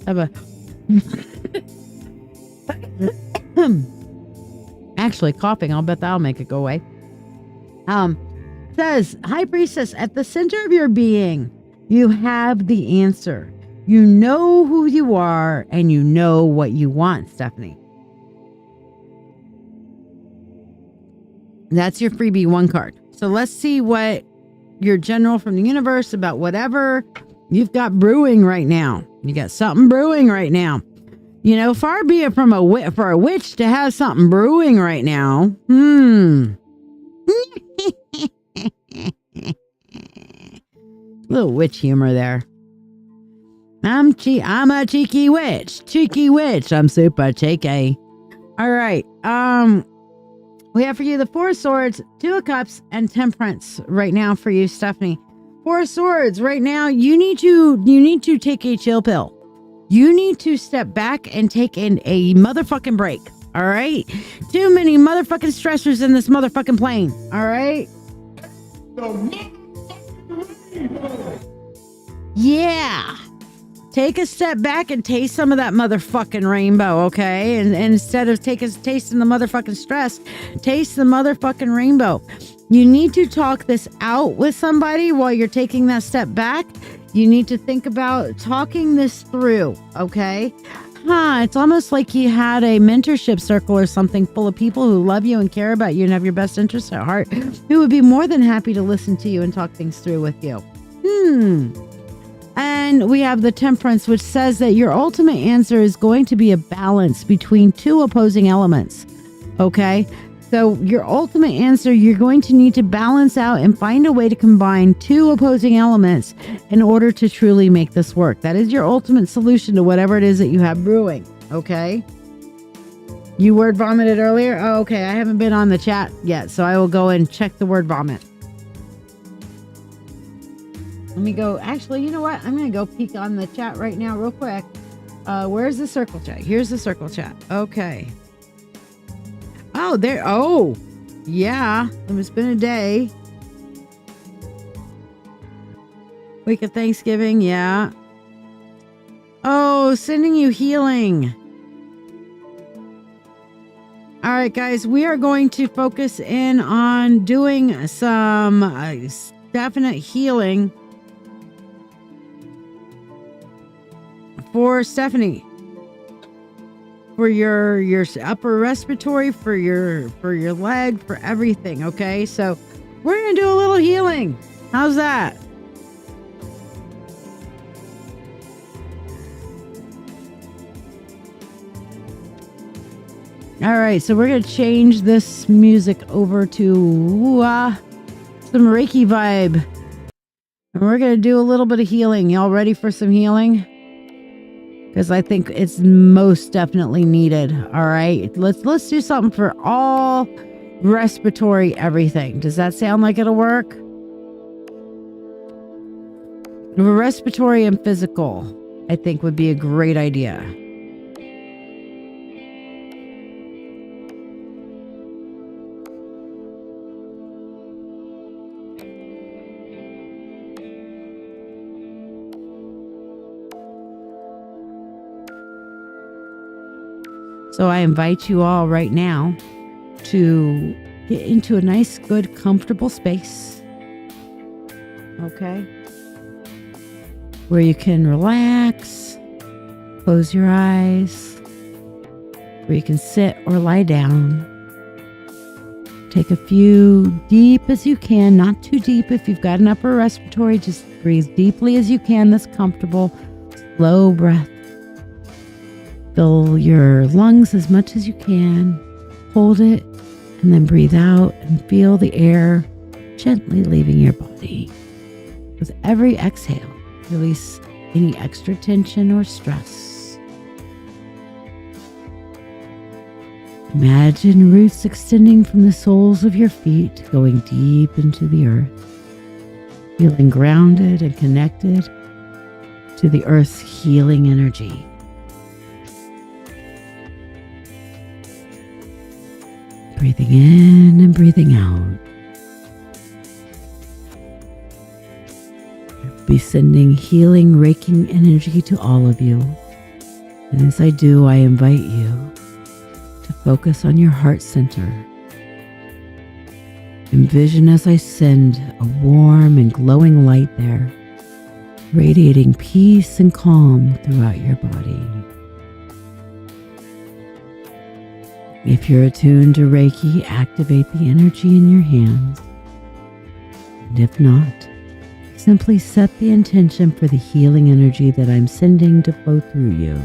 I have a actually coughing. I'll bet that'll make it go away. Says High Priestess, at the center of your being, you have the answer. You know who you are and you know what you want, Stephanie. That's your freebie 1 card. So let's see what your general from the universe about whatever you've got brewing right now. You got something brewing right now. You know, far be it from for a witch to have something brewing right now. Little witch humor there. I'm a cheeky witch. Cheeky witch. I'm super cheeky. All right. We have for you the 4 swords, 2 of cups, and temperance right now for you, Stephanie. 4 swords right now. You need to take a chill pill. You need to step back and take a motherfucking break. All right. Too many motherfucking stressors in this motherfucking plane. All right. Yeah. Take a step back and taste some of that motherfucking rainbow, okay? And instead of tasting the motherfucking stress, taste the motherfucking rainbow. You need to talk this out with somebody while you're taking that step back. You need to think about talking this through, okay? It's almost like you had a mentorship circle or something full of people who love you and care about you and have your best interests at heart, who would be more than happy to listen to you and talk things through with you. And we have the temperance, which says that your ultimate answer is going to be a balance between 2 opposing elements. Okay? So your ultimate answer, you're going to need to balance out and find a way to combine 2 opposing elements in order to truly make this work. That is your ultimate solution to whatever it is that you have brewing. Okay? You word vomited earlier? Oh, okay. I haven't been on the chat yet, so I will go and check the word vomit. Let me go. Actually, you know what? I'm going to go peek on the chat right now real quick. Where's the circle chat? Here's the circle chat. Okay. Oh, there. Oh, yeah. It's been a day. Week of Thanksgiving. Yeah. Oh, sending you healing. All right, guys, we are going to focus in on doing some definite healing for Stephanie, for your upper respiratory, for your leg, for everything. Okay, so we're gonna do a little healing. How's that? All right, so we're going to change this music over to some Reiki vibe. And we're going to do a little bit of healing. Y'all ready for some healing? Because I think it's most definitely needed. All right, let's do something for all respiratory everything. Does that sound like it'll work? Respiratory and physical, I think would be a great idea. So I invite you all right now to get into a nice, good, comfortable space. Okay? Where you can relax, close your eyes, where you can sit or lie down. Take a few deep as you can, not too deep. If you've got an upper respiratory, just breathe deeply as you can. That's comfortable. Slow breath. Fill your lungs as much as you can. Hold it and then breathe out and feel the air gently leaving your body. With every exhale, release any extra tension or stress. Imagine roots extending from the soles of your feet, going deep into the earth, feeling grounded and connected to the earth's healing energy. Breathing in and breathing out. I'll be sending healing, raking energy to all of you. And as I do, I invite you to focus on your heart center. Envision as I send a warm and glowing light there, radiating peace and calm throughout your body. If you're attuned to Reiki, activate the energy in your hands. And if not, simply set the intention for the healing energy that I'm sending to flow through you.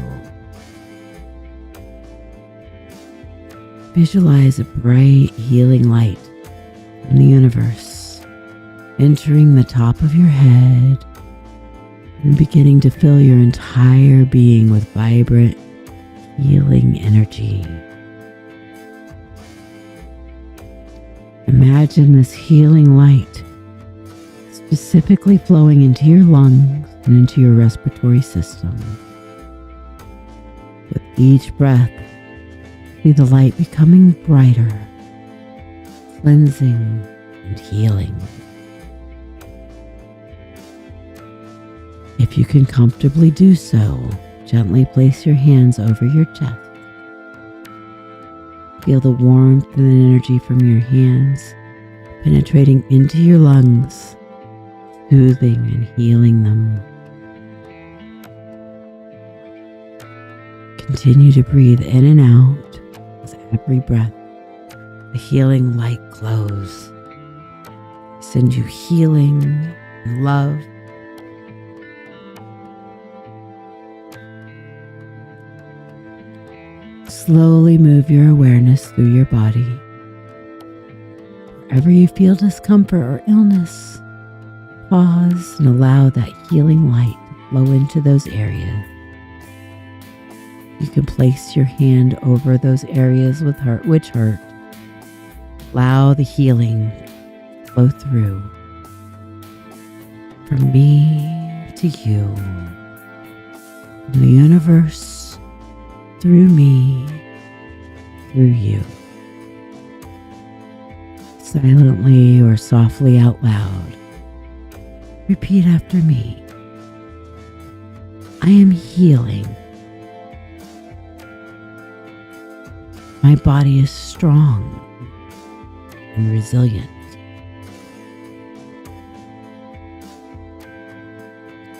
Visualize a bright, healing light from the universe entering the top of your head and beginning to fill your entire being with vibrant, healing energy. Imagine this healing light specifically flowing into your lungs and into your respiratory system. With each breath, see the light becoming brighter, cleansing and healing. If you can comfortably do so, gently place your hands over your chest. Feel the warmth and energy from your hands penetrating into your lungs, soothing and healing them. Continue to breathe in and out with every breath. The healing light glows. Send you healing and love. Slowly move your awareness through your body. Wherever you feel discomfort or illness, pause and allow that healing light to flow into those areas. You can place your hand over those areas which hurt. Allow the healing to flow through. From me to you. From the universe through me, through you. Silently or softly out loud, repeat after me. I am healing. My body is strong and resilient.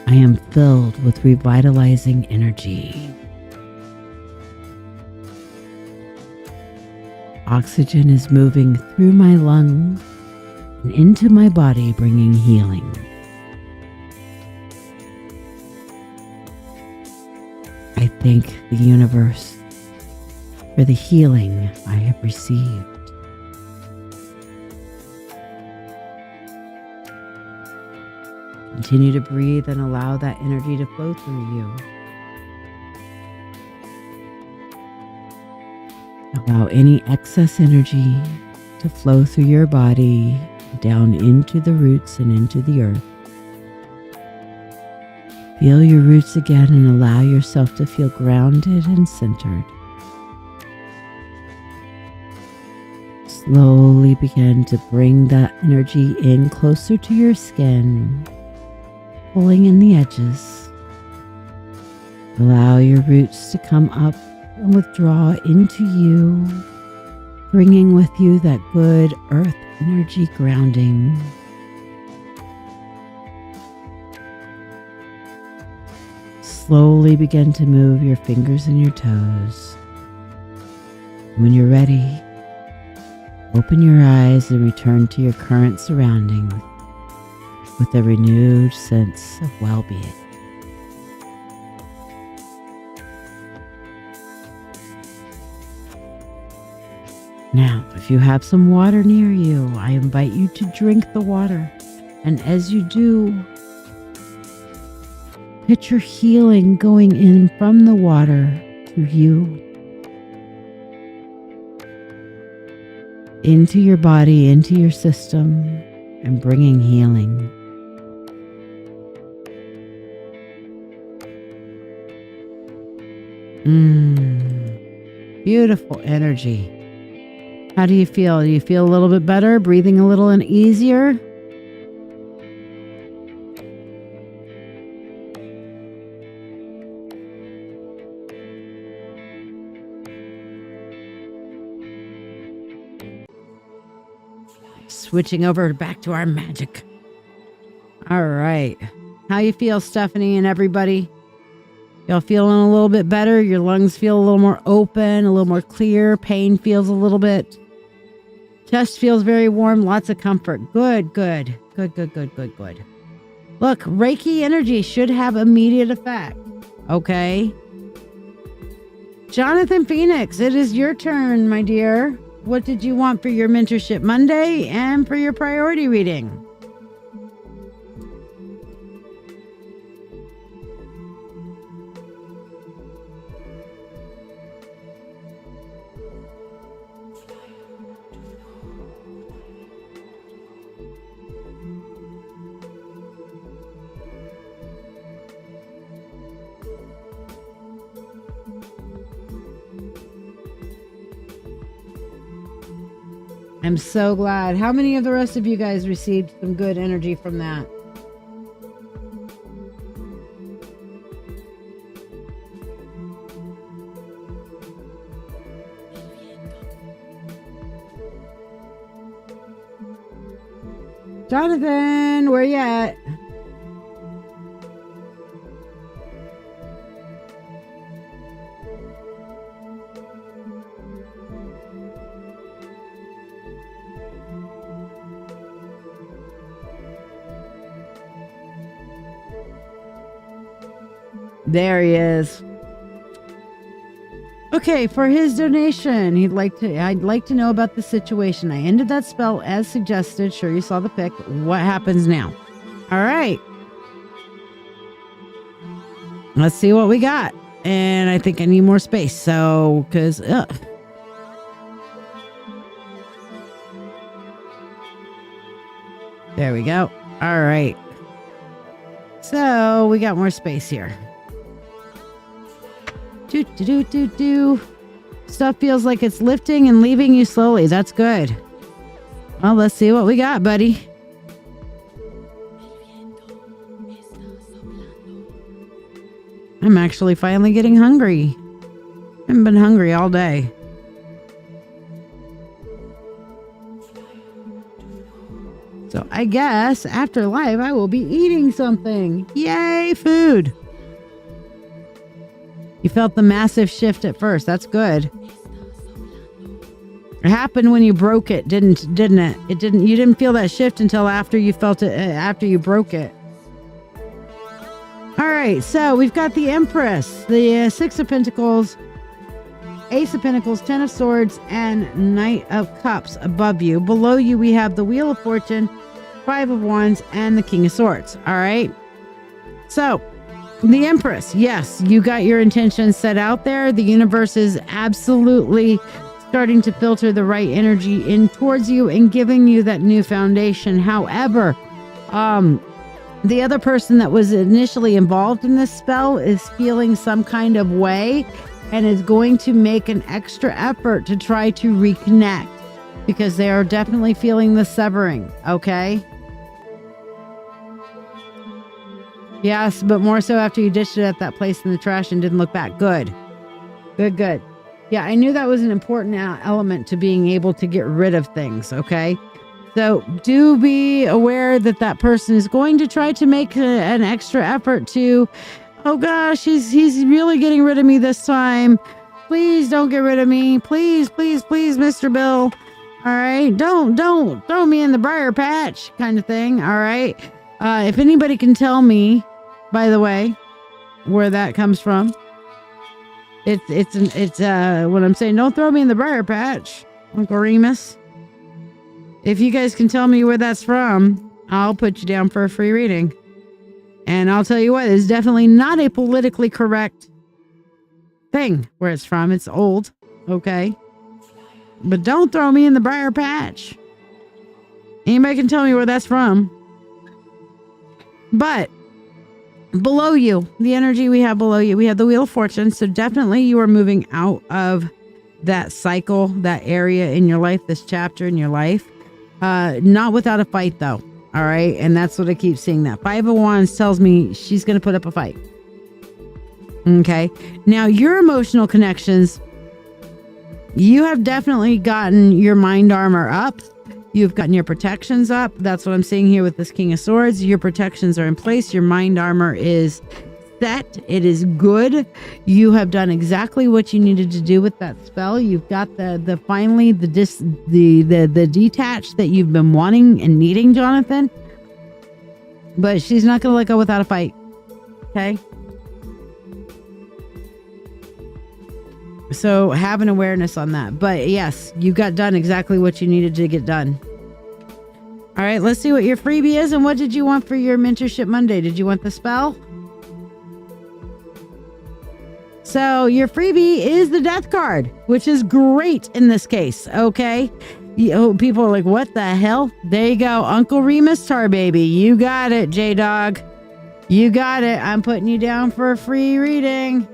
I am filled with revitalizing energy. Oxygen is moving through my lungs and into my body, bringing healing. I thank the universe for the healing I have received. Continue to breathe and allow that energy to flow through you. Allow any excess energy to flow through your body, down into the roots and into the earth. Feel your roots again and allow yourself to feel grounded and centered. Slowly begin to bring that energy in closer to your skin, pulling in the edges. Allow your roots to come up and withdraw into you, bringing with you that good earth energy grounding. Slowly begin to move your fingers and your toes. When you're ready, open your eyes and return to your current surroundings with a renewed sense of well-being. Now, if you have some water near you, I invite you to drink the water. And as you do, picture healing going in from the water to you, into your body, into your system, and bringing healing. Beautiful energy. How do you feel? Do you feel a little bit better? Breathing a little and easier? Switching over back to our magic. All right. How you feel, Stephanie and everybody? Y'all feeling a little bit better? Your lungs feel a little more open, a little more clear. Pain feels a little bit. Chest feels very warm. Lots of comfort. Good, good. Good, good, good, good, good. Look, Reiki energy should have immediate effect. Okay. Jonathan Phoenix, it is your turn, my dear. What did you want for your Mentorship Monday and for your priority reading? I'm so glad. How many of the rest of you guys received some good energy from that? Jonathan, where you at? There he is. Okay, for his donation, I'd like to know about the situation. I ended that spell as suggested. Sure, you saw the pic. What happens now? All right. Let's see what we got. And I think I need more space. So, because, there we go. All right. So we got more space here. Do, do, do, do, do. Stuff feels like it's lifting and leaving you slowly. That's good. Well, let's see what we got, buddy. I'm actually finally getting hungry. I haven't been hungry all day. So I guess after life, I will be eating something. Yay, food. You felt the massive shift at first. That's good. It happened when you broke it, didn't it? You didn't feel that shift until after you felt it, after you broke it. All right, so we've got the Empress, the Six of Pentacles, Ace of Pentacles, Ten of Swords, and Knight of Cups above you. Below you, we have the Wheel of Fortune, Five of Wands, and the King of Swords. All right. So the Empress, yes, you got your intentions set out there. The universe is absolutely starting to filter the right energy in towards you and giving you that new foundation. However, the other person that was initially involved in this spell is feeling some kind of way and is going to make an extra effort to try to reconnect because they are definitely feeling the severing, okay? Yes, but more so after you ditched it at that place in the trash and didn't look back. Good. Good, good. Yeah, I knew that was an important element to being able to get rid of things, okay? So do be aware that that person is going to try to make an extra effort to, oh gosh, he's really getting rid of me this time. Please don't get rid of me. Please, please, please, Mr. Bill. All right, don't throw me in the briar patch kind of thing. All right. If anybody can tell me, by the way, where that comes from, it's when I'm saying don't throw me in the briar patch, Uncle Remus. If you guys can tell me where that's from, I'll put you down for a free reading. And I'll tell you what, it's definitely not a politically correct thing where it's from. It's old, okay? But don't throw me in the briar patch. Anybody can tell me where that's from. But below you, the energy we have below you, we have the Wheel of Fortune. So definitely you are moving out of that cycle, that area in your life, this chapter in your life. Not without a fight though. All right. And that's what I keep seeing. That Five of Wands tells me she's going to put up a fight. Okay. Now your emotional connections, you have definitely gotten your mind armor up. You've gotten your protections up. That's what I'm seeing here with this King of Swords. Your protections are in place. Your mind armor is set. It is good. You have done exactly what you needed to do with that spell. You've got the finally the detached that you've been wanting and needing, Jonathan. But she's not going to let go without a fight. Okay. So have an awareness on that. But yes, you got done exactly what you needed to get done. All right, let's see what your freebie is. And what did you want for your Mentorship Monday? Did you want the spell? So your freebie is the Death card, which is great in this case. Okay. People are like, what the hell? There you go. Uncle Remus Tar Baby. You got it, J-Dog. You got it. I'm putting you down for a free reading.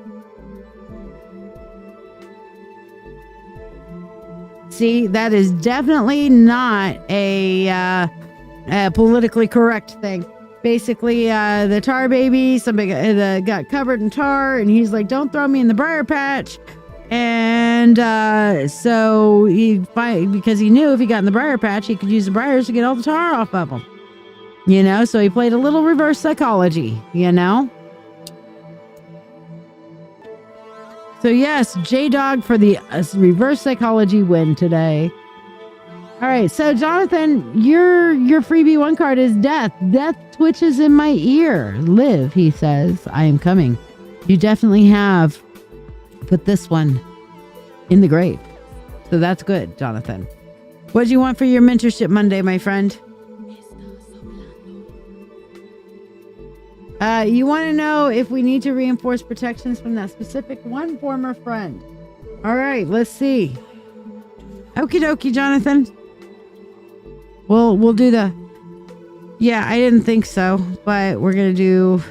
See, that is definitely not a politically correct thing. Basically, the tar baby, somebody got covered in tar, and he's like, don't throw me in the briar patch. And so because he knew if he got in the briar patch, he could use the briars to get all the tar off of him. You know, so he played a little reverse psychology, you know? So yes, J-Dog for the reverse psychology win today. All right, so Jonathan, your freebie one card is Death. Death twitches in my ear. Live, he says, I am coming. You definitely have put this one in the grave. So that's good, Jonathan. What do you want for your Mentorship Monday, my friend? You want to know if we need to reinforce protections from that specific one former friend. All right, let's see. Okie dokie, Jonathan. We'll do the... Yeah, I didn't think so, but we're going to do...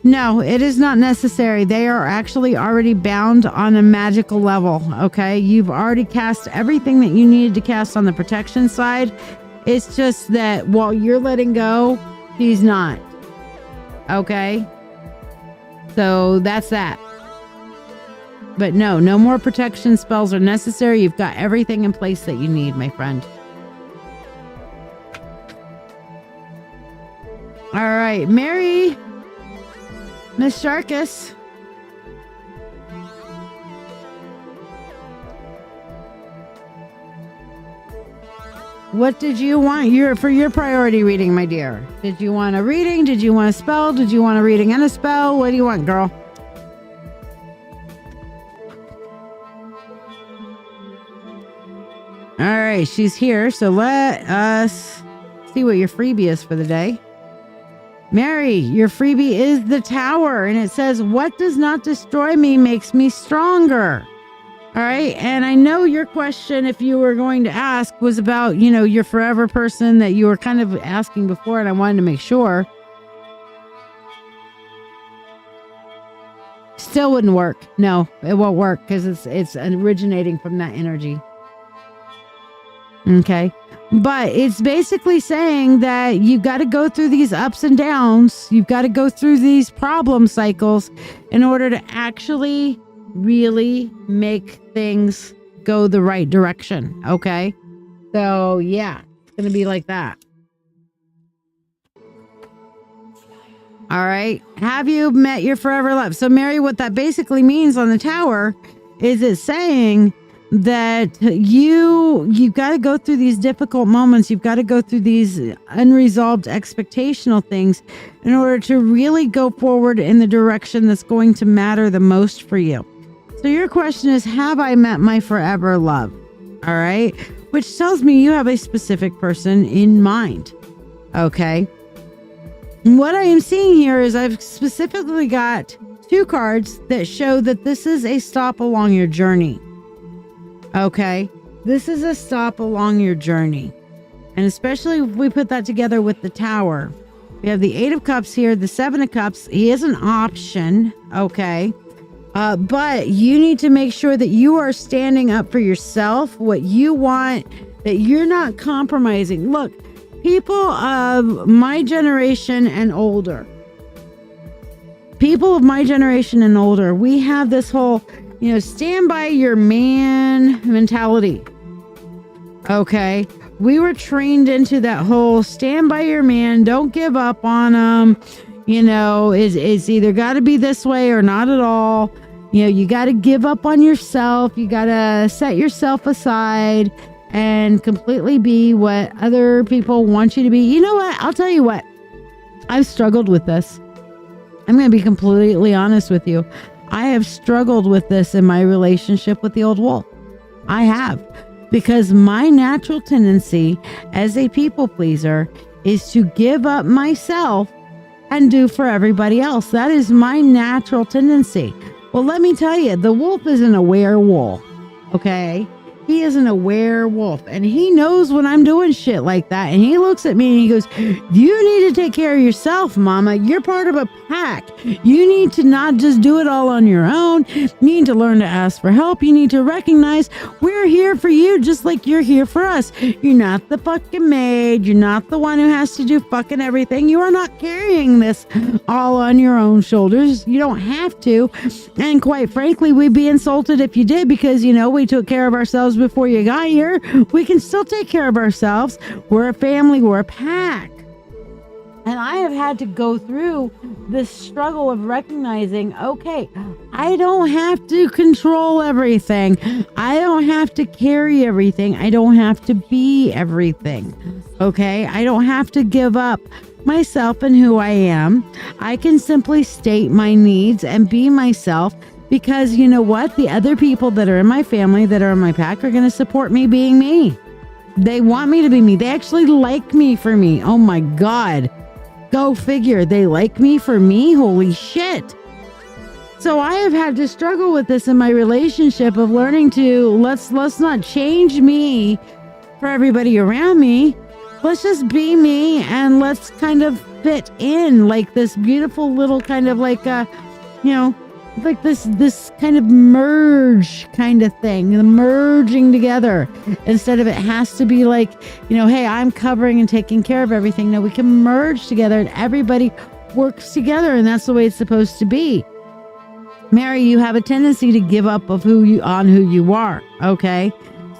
No, it is not necessary. They are actually already bound on a magical level, okay? You've already cast everything that you needed to cast on the protection side. It's just that while you're letting go, he's not. Okay? So that's that. But no more protection spells are necessary. You've got everything in place that you need, my friend. All right, Mary, Miss Sharkus. What did you want for your priority reading, my dear? Did you want a reading? Did you want a spell? Did you want a reading and a spell? What do you want, girl? All right, she's here. So let us see what your freebie is for the day. Mary, your freebie is the Tower, and it says, what does not destroy me makes me stronger. All right. And I know your question, if you were going to ask, was about, your forever person that you were kind of asking before. And I wanted to make sure. Still wouldn't work. No, it won't work because it's originating from that energy. Okay. But it's basically saying that you've got to go through these ups and downs. You've got to go through these problem cycles in order to actually really make things go the right direction. Okay. So yeah, it's going to be like that. All right. Have you met your forever love? So Mary, what that basically means on the Tower is it's saying that you've got to go through these difficult moments. You've got to go through these unresolved expectational things in order to really go forward in the direction that's going to matter the most for you. So your question is, have I met my forever love? All right. Which tells me you have a specific person in mind. Okay. And what I am seeing here is I've specifically got 2 cards that show that this is a stop along your journey. Okay. This is a stop along your journey. And especially if we put that together with the Tower. We have the 8 of Cups here, the 7 of Cups. He is an option. Okay. But you need to make sure that you are standing up for yourself, what you want, that you're not compromising. Look, people of my generation and older, we have this whole, stand by your man mentality. Okay. We were trained into that whole stand by your man. Don't give up on him. It's either got to be this way or not at all. You got to give up on yourself. You got to set yourself aside and completely be what other people want you to be. You know what? I'll tell you what. I've struggled with this. I'm going to be completely honest with you. I have struggled with this in my relationship with the old wolf. I have. Because my natural tendency as a people pleaser is to give up myself and do for everybody else. That is my natural tendency. Well, let me tell you, the wolf isn't a werewolf, okay? He isn't a werewolf, and he knows when I'm doing shit like that, and he looks at me and he goes, you need to take care of yourself, mama. You're part of a pack. You need to not just do it all on your own. You need to learn to ask for help. You need to recognize we're here for you just like you're here for us. You're not the fucking maid. You're not the one who has to do fucking everything. You are not carrying this all on your own shoulders. You don't have to. And quite frankly, we'd be insulted if you did because, we took care of ourselves before you got here. We can still take care of ourselves. We're a family. We're a pack. And I have had to go through this struggle of recognizing, okay, I don't have to control everything. I don't have to carry everything. I don't have to be everything. Okay. I don't have to give up myself and who I am. I can simply state my needs and be myself. Because you know what? The other people that are in my family, that are in my pack, are going to support me being me. They want me to be me. They actually like me for me. Oh my God. Go figure. They like me for me? Holy shit. So I have had to struggle with this in my relationship of learning to, let's not change me for everybody around me. Let's just be me and let's kind of fit in like this beautiful little kind of like like this kind of merge kind of thing, the merging together, instead of it has to be like, hey, I'm covering and taking care of everything. No, we can merge together and everybody works together, and that's the way it's supposed to be. Mary, you have a tendency to give up of who you are. Okay.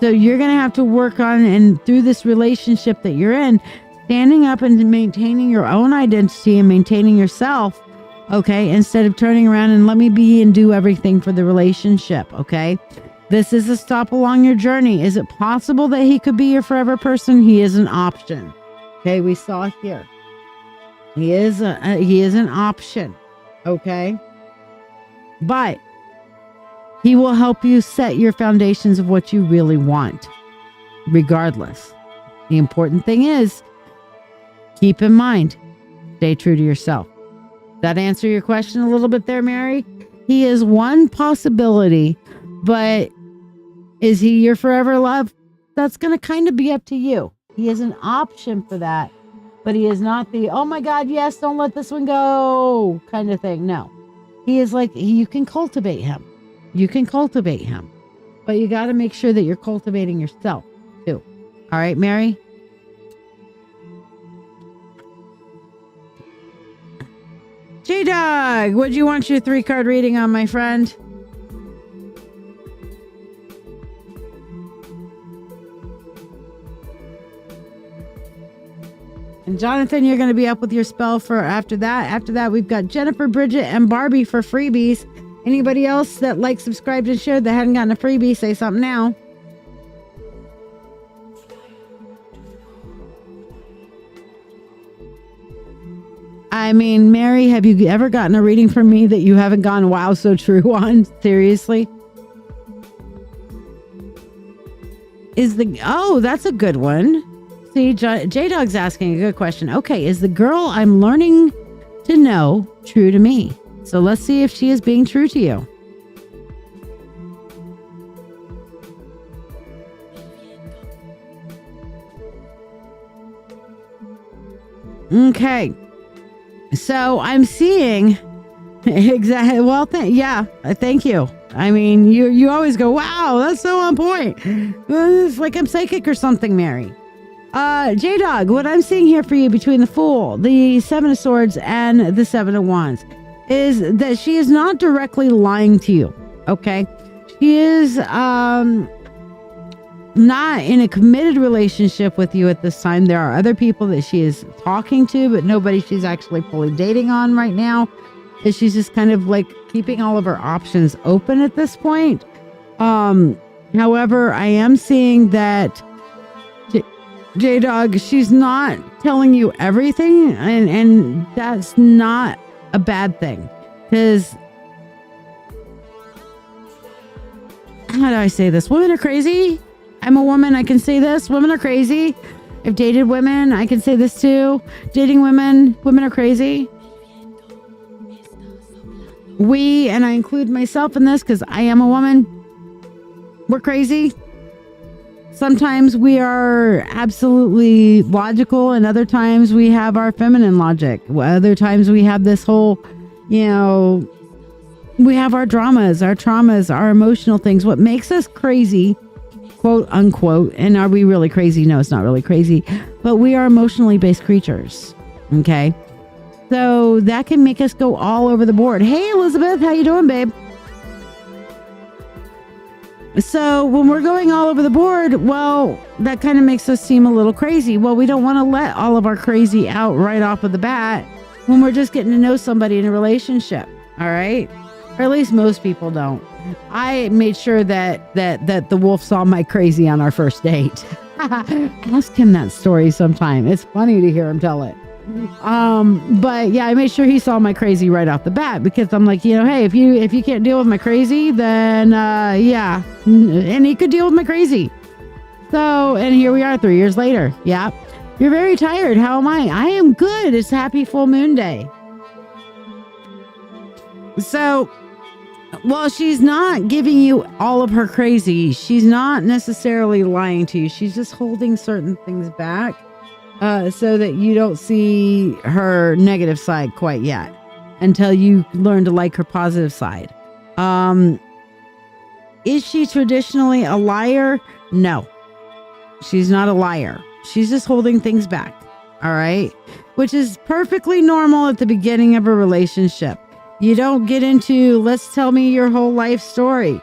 So you're going to have to work on, and through this relationship that you're in, standing up and maintaining your own identity and maintaining yourself. Okay. Instead of turning around and let me be and do everything for the relationship. Okay. This is a stop along your journey. Is it possible that he could be your forever person? He is an option. Okay. We saw it here. He is an option. Okay. But he will help you set your foundations of what you really want, regardless. The important thing is, keep in mind, stay true to yourself. That answer your question a little bit there, Mary? He is one possibility, but is he your forever love? That's going to kind of be up to you. He is an option for that, but he is not the, oh my God, yes, don't let this one go kind of thing. No, he is like, you can cultivate him. You can cultivate him, but you got to make sure that you're cultivating yourself too. All right, Mary? J-Dog, would you want your 3-card reading on, my friend? And Jonathan, you're going to be up with your spell for after that. After that, we've got Jennifer, Bridget, and Barbie for freebies. Anybody else that liked, subscribed, and shared that hadn't gotten a freebie, say something now. I mean, Mary, have you ever gotten a reading from me that you haven't gone, wow, so true on? Seriously? Oh, that's a good one. See, J-Dog's asking a good question. Okay, is the girl I'm learning to know true to me? So let's see if she is being true to you. Okay. So I'm seeing exactly. Well, thank you. I mean, you always go, wow, that's so on point. It's like I'm psychic or something, Mary. J-Dog, what I'm seeing here for you between the Fool, the 7 of Swords, and the 7 of Wands is that she is not directly lying to you. Okay. She is not in a committed relationship with you at this time. There are other people that she is talking to, but nobody she's actually fully dating on right now. And she's just kind of like keeping all of her options open at this point. However, I am seeing that J-Dog, she's not telling you everything, and that's not a bad thing, because how do I say this? Women are crazy. I'm a woman. I can say this. Women are crazy. I've dated women. I can say this too. Dating women. Women are crazy. And I include myself in this because I am a woman. We're crazy. Sometimes we are absolutely logical, and other times we have our feminine logic. Other times we have this whole, we have our dramas, our traumas, our emotional things. What makes us crazy, quote unquote, and are we really crazy? No, it's not really crazy, but we are emotionally based creatures. Okay. So that can make us go all over the board. Hey, Elizabeth, how you doing, babe? So when we're going all over the board, well, that kind of makes us seem a little crazy. Well, we don't want to let all of our crazy out right off of the bat when we're just getting to know somebody in a relationship. All right. Or at least most people don't. I made sure that the wolf saw my crazy on our first date. Ask him that story sometime. It's funny to hear him tell it. But yeah, I made sure he saw my crazy right off the bat, because I'm like, hey, if you can't deal with my crazy, then yeah, and he could deal with my crazy. So, and here we are 3 years later. Yeah. You're very tired. How am I? I am good. It's happy full moon day. So, well, she's not giving you all of her crazy. She's not necessarily lying to you. She's just holding certain things back. so that you don't see her negative side quite yet until you learn to like her positive side. Is she traditionally a liar? No, she's not a liar. She's just holding things back. All right. Which is perfectly normal at the beginning of a relationship. You don't get into, let's tell me your whole life story.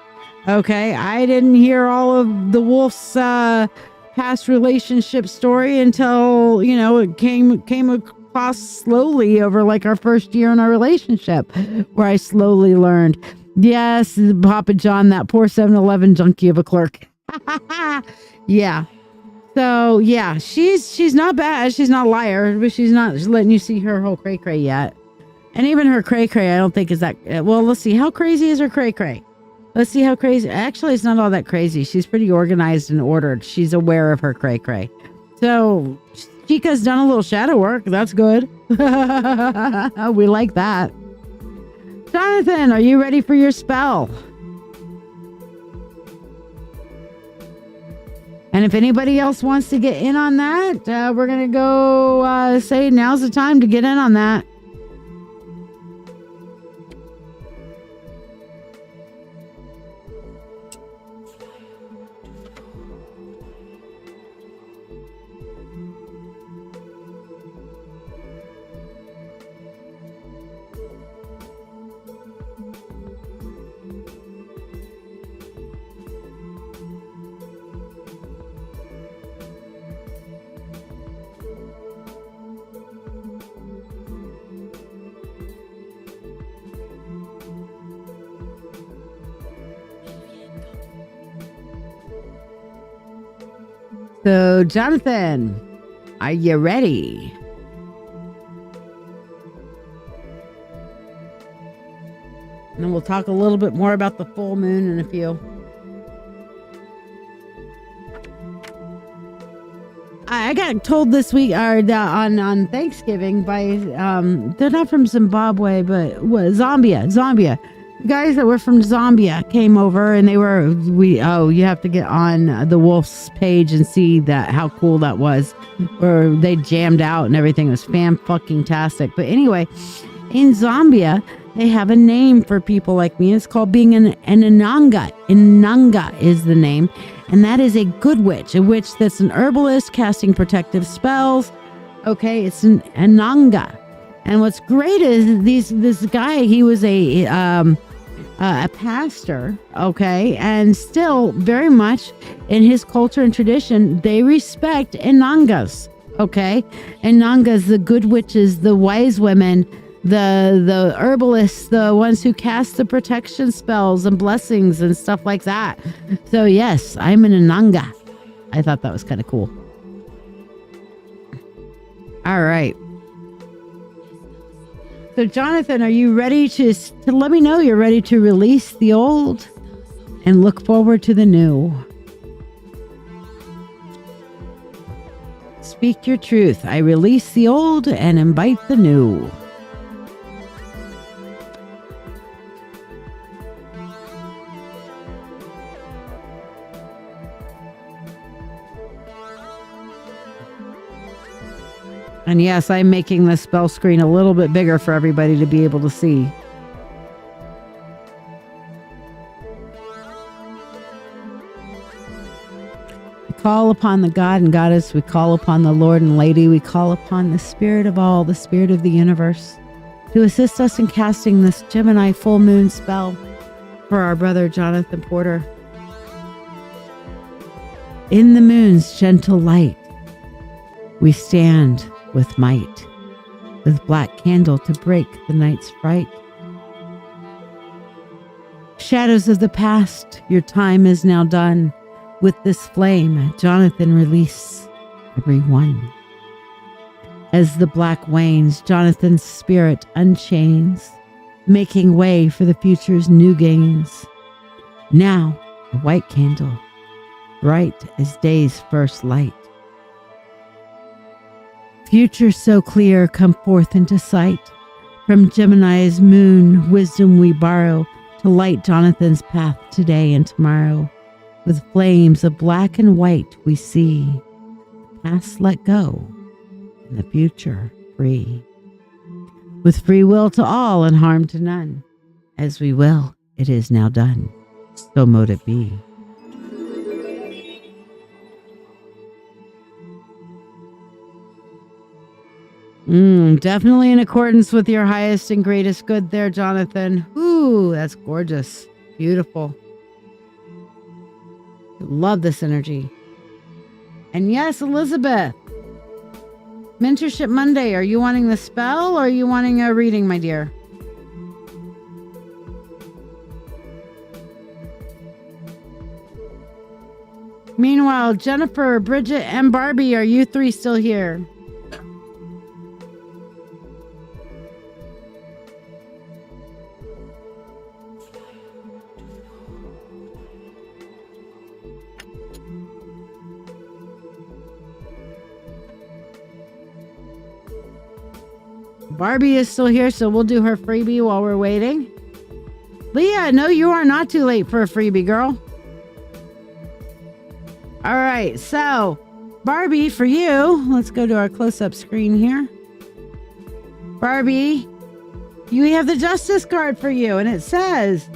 Okay. I didn't hear all of the wolf's past relationship story until, it came across slowly over like our first year in our relationship, where I slowly learned. Yes, Papa John, that poor 7-Eleven junkie of a clerk. Yeah. So yeah, she's not bad. She's not a liar, but she's not letting you see her whole cray cray yet. And even her cray cray, I don't think is that. Well, let's see. How crazy is her cray cray? Let's see how crazy. Actually, it's not all that crazy. She's pretty organized and ordered. She's aware of her cray cray. So Chica's done a little shadow work. That's good. We like that. Jonathan, are you ready for your spell? And if anybody else wants to get in on that, we're going to go say now's the time to get in on that. So, Jonathan, are you ready? And then we'll talk a little bit more about the full moon in a few. I got told this week, or on Thanksgiving, by they're not from Zimbabwe, but Zambia. The guys that were from Zambia came over, and you have to get on the Wolf's page and see how cool that was, where they jammed out and everything. It was fan-fucking-tastic. But anyway, in Zambia, they have a name for people like me. It's called being an Inanga. Inanga is the name. And that is a good witch, a witch that's an herbalist casting protective spells. Okay, it's an Inanga. And what's great is this guy, he was a pastor, okay, and still very much in his culture and tradition, they respect Inangas, okay? Inangas, the good witches, the wise women, the herbalists, the ones who cast the protection spells and blessings and stuff like that. So yes, I'm an Inanga. I thought that was kind of cool. All right. So Jonathan, are you ready to let me know you're ready to release the old and look forward to the new? Speak your truth. I release the old and invite the new. And yes, I'm making the spell screen a little bit bigger for everybody to be able to see. We call upon the God and Goddess. We call upon the Lord and Lady. We call upon the Spirit of all, the Spirit of the universe, to assist us in casting this Gemini full moon spell for our brother Jonathan Porter. In the moon's gentle light, we stand with might, with black candle to break the night's fright. Shadows of the past, your time is now done. With this flame, Jonathan, release everyone. As the black wanes, Jonathan's spirit unchains, making way for the future's new gains. Now, a white candle, bright as day's first light. Future so clear, come forth into sight. From Gemini's moon, wisdom we borrow to light Jonathan's path today and tomorrow. With flames of black and white we see. Past let go, in the future free. With free will to all and harm to none. As we will, it is now done. So mote it be. Definitely in accordance with your highest and greatest good there, Jonathan. Ooh, that's gorgeous. Beautiful. Love this energy. And yes, Elizabeth. Mentorship Monday. Are you wanting the spell or are you wanting a reading, my dear? Meanwhile, Jennifer, Bridget, and Barbie, are you three still here? Barbie is still here, so we'll do her freebie while we're waiting. Leah, no, you are not too late for a freebie, girl. All right, so Barbie, for you, let's go to our close-up screen here. Barbie, you have the Justice card for you, and it says,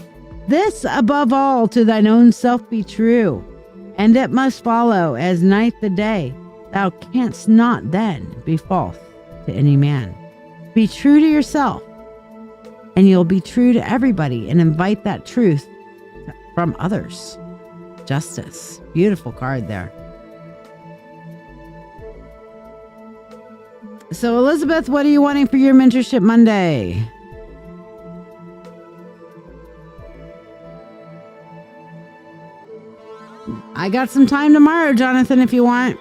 "This above all to thine own self be true, and it must follow as night the day. Thou canst not then be false to any man. Be true to yourself, and you'll be true to everybody and invite that truth from others." Justice. Beautiful card there. So, Elizabeth, what are you wanting for your Mentorship Monday? I got some time tomorrow, Jonathan, if you want.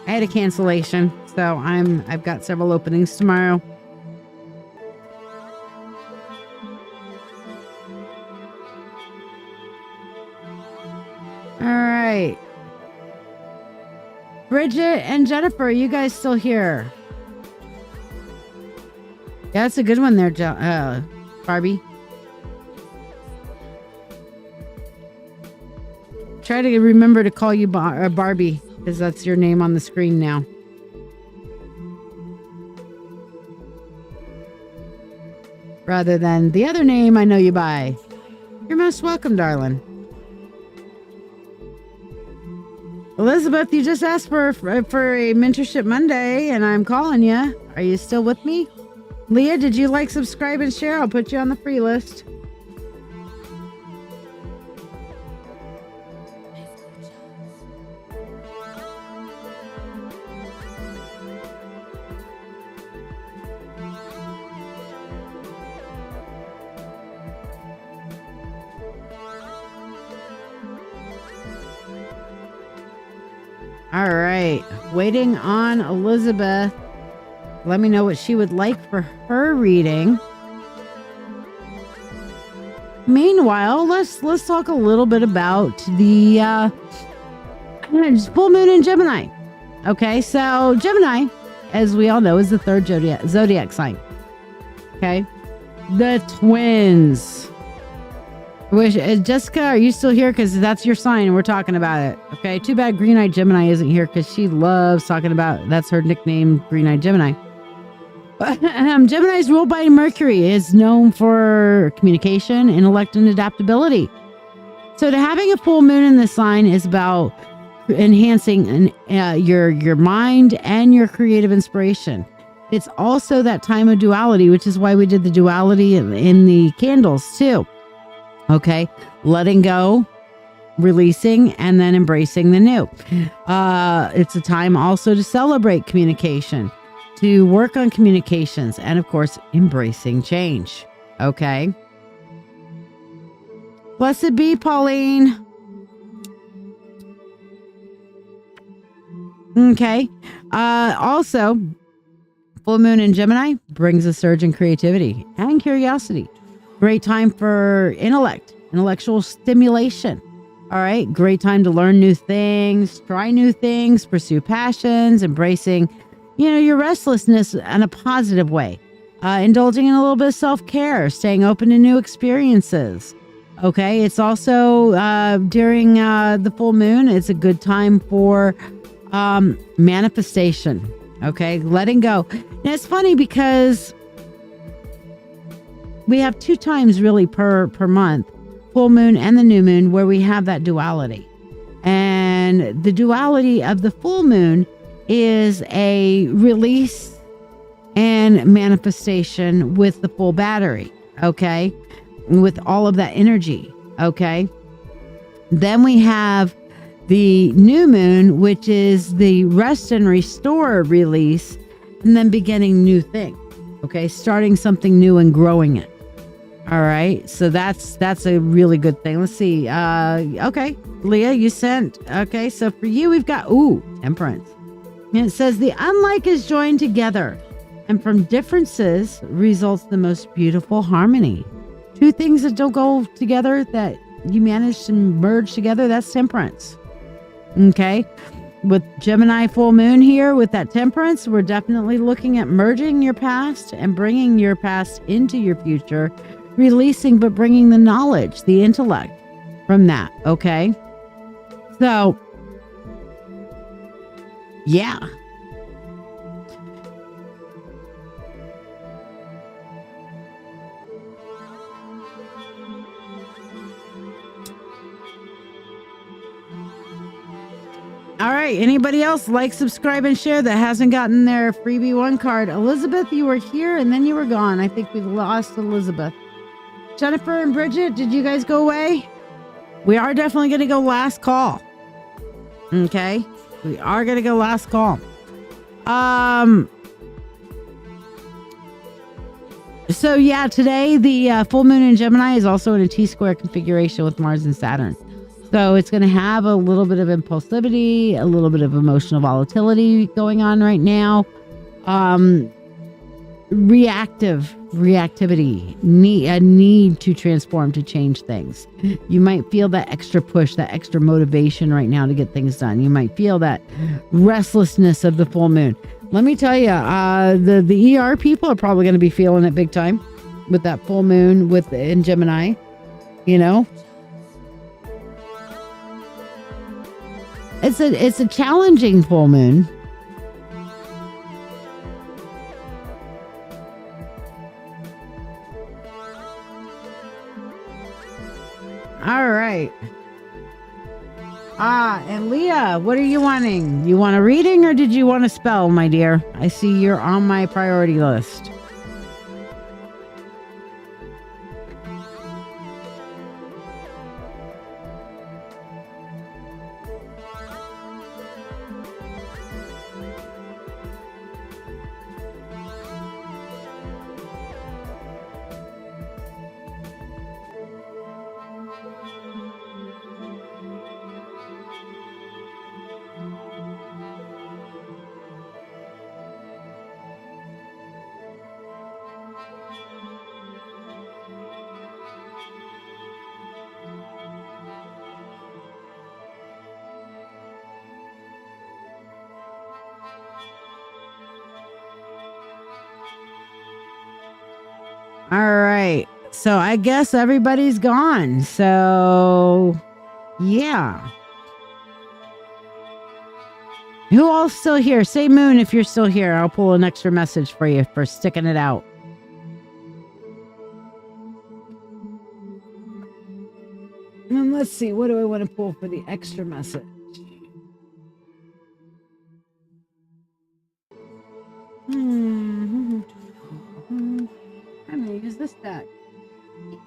I had a cancellation, so I've got several openings tomorrow. All right. Bridget and Jennifer, are you guys still here? Yeah, that's a good one there, Barbie. Try to remember to call you Barbie, because that's your name on the screen now. Rather than the other name I know you by. You're most welcome, darling. Elizabeth, you just asked for a Mentorship Monday, and I'm calling you. Are you still with me? Leah, did you like, subscribe, and share? I'll put you on the free list. All right, waiting on Elizabeth. Let me know what she would like for her reading. Meanwhile, let's talk a little bit about the full moon in Gemini. Okay, so Gemini, as we all know, is the third zodiac sign. Okay, the twins. Jessica, are you still here? Because that's your sign and we're talking about it. Okay, too bad Green-Eyed Gemini isn't here because she loves talking about, that's her nickname, Green-Eyed Gemini. Gemini is ruled by Mercury, is known for communication, intellect, and adaptability. So to having a full moon in this sign is about enhancing your mind and your creative inspiration. It's also that time of duality, which is why we did the duality in the candles too. Okay, letting go, releasing, and then embracing the new. It's a time also to celebrate communication, to work on communications, and of course, embracing change. Okay. Blessed be, Pauline. Okay. Also, full moon in Gemini brings a surge in creativity and curiosity. Great time for intellectual stimulation. All right. Great time to learn new things, try new things, pursue passions, embracing, your restlessness in a positive way. Indulging in a little bit of self-care, staying open to new experiences. Okay. It's also during the full moon, it's a good time for Manifestation. Okay, letting go. Now it's funny because we have 2 times really per month, full moon and the new moon, where we have that duality. And the duality of the full moon is a release and manifestation with the full battery. Okay, with all of that energy. Okay, then we have the new moon, which is the rest and restore release, and then beginning new thing. Okay, starting something new and growing it. All right, so that's a really good thing. Let's see. Okay, Leah, you sent. Okay, so for you, we've got temperance. And it says the unlike is joined together, and from differences results the most beautiful harmony. 2 things that don't go together that you manage to merge together, that's temperance. Okay, with Gemini full moon here with that temperance, we're definitely looking at merging your past and bringing your past into your future, releasing but bringing the knowledge, the intellect from that. Okay, so yeah. All right. Anybody else like, subscribe, and share that hasn't gotten their freebie 1 card? Elizabeth, you were here and then you were gone. I think we lost Elizabeth. Jennifer and Bridget, did you guys go away? We are definitely going to go last call. Okay. We are going to go last call. So yeah, today the full moon in Gemini is also in a T-square configuration with Mars and Saturn. So it's going to have a little bit of impulsivity, a little bit of emotional volatility going on right now. Reactivity, a need to transform, to change things. You might feel that extra push, that extra motivation right now to get things done. You might feel that restlessness of the full moon. Let me tell you, the ER people are probably going to be feeling it big time with that full moon in Gemini, you know. It's a challenging full moon. All right. And Leah, what are you wanting? You want a reading or did you want a spell, my dear? I see you're on my priority list. All right. So I guess everybody's gone. So, yeah. Who all's still here? Say moon if you're still here. I'll pull an extra message for you for sticking it out. And let's see. What do I want to pull for the extra message? I'm going to use this deck.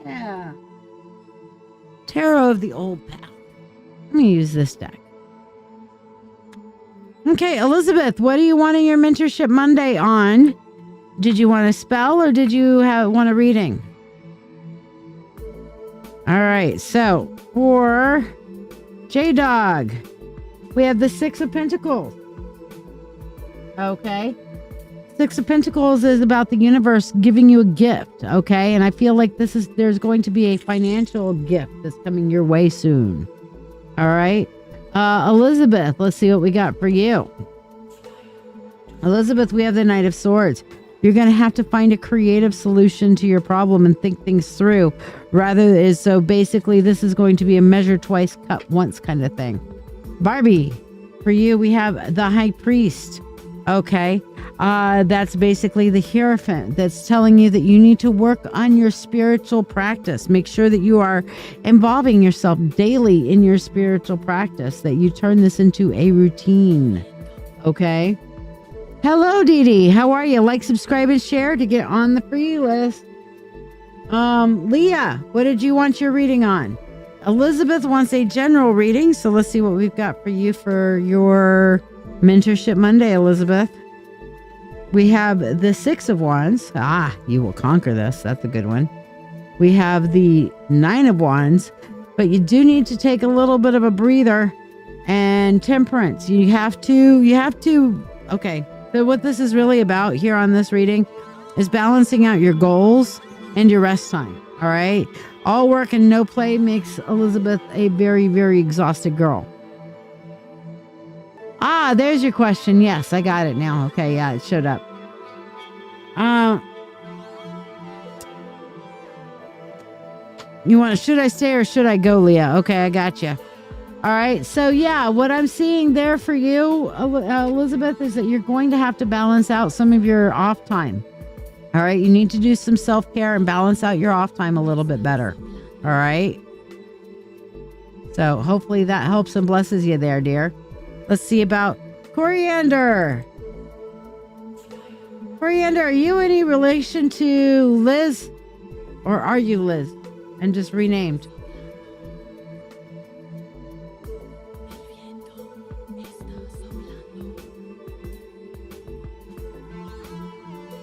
Yeah. Tarot of the Old Path. I'm going to use this deck. Okay, Elizabeth, what do you want in your Mentorship Monday on? Did you want a spell or did you want a reading? All right, so for J-Dog, we have the Six of Pentacles. Okay. Six of Pentacles is about the universe giving you a gift, okay? And I feel like there's going to be a financial gift that's coming your way soon. All right? Elizabeth, let's see what we got for you. Elizabeth, we have the Knight of Swords. You're going to have to find a creative solution to your problem and think things through. So basically, this is going to be a measure twice, cut once kind of thing. Barbie, For you, we have the High Priest. Okay. That's basically the Hierophant that's telling you that you need to work on your spiritual practice. Make sure that you are involving yourself daily in your spiritual practice, that you turn this into a routine. Okay. Hello, Dee Dee. How are you? Like, subscribe, and share to get on the free list. Leah, what did you want your reading on? Elizabeth wants a general reading, so let's see what we've got for you for your Mentorship Monday, Elizabeth. We have the Six of Wands. You will conquer this. That's a good one. We have the Nine of Wands, but you do need to take a little bit of a breather. And Temperance. You have to, okay. So what this is really about here on this reading is balancing out your goals and your rest time. All right. All work and no play makes Elizabeth a very, very exhausted girl. There's your question. Yes, I got it now. Okay, yeah, it showed up. You want to, should I stay or should I go, Leah? Okay, I got you. All right, so yeah, what I'm seeing there for you, Elizabeth, is that you're going to have to balance out some of your off time. All right, you need to do some self-care and balance out your off time a little bit better. All right. So hopefully that helps and blesses you there, dear. Let's see about Coriander. Coriander, are you any relation to Liz? Or are you Liz and just renamed?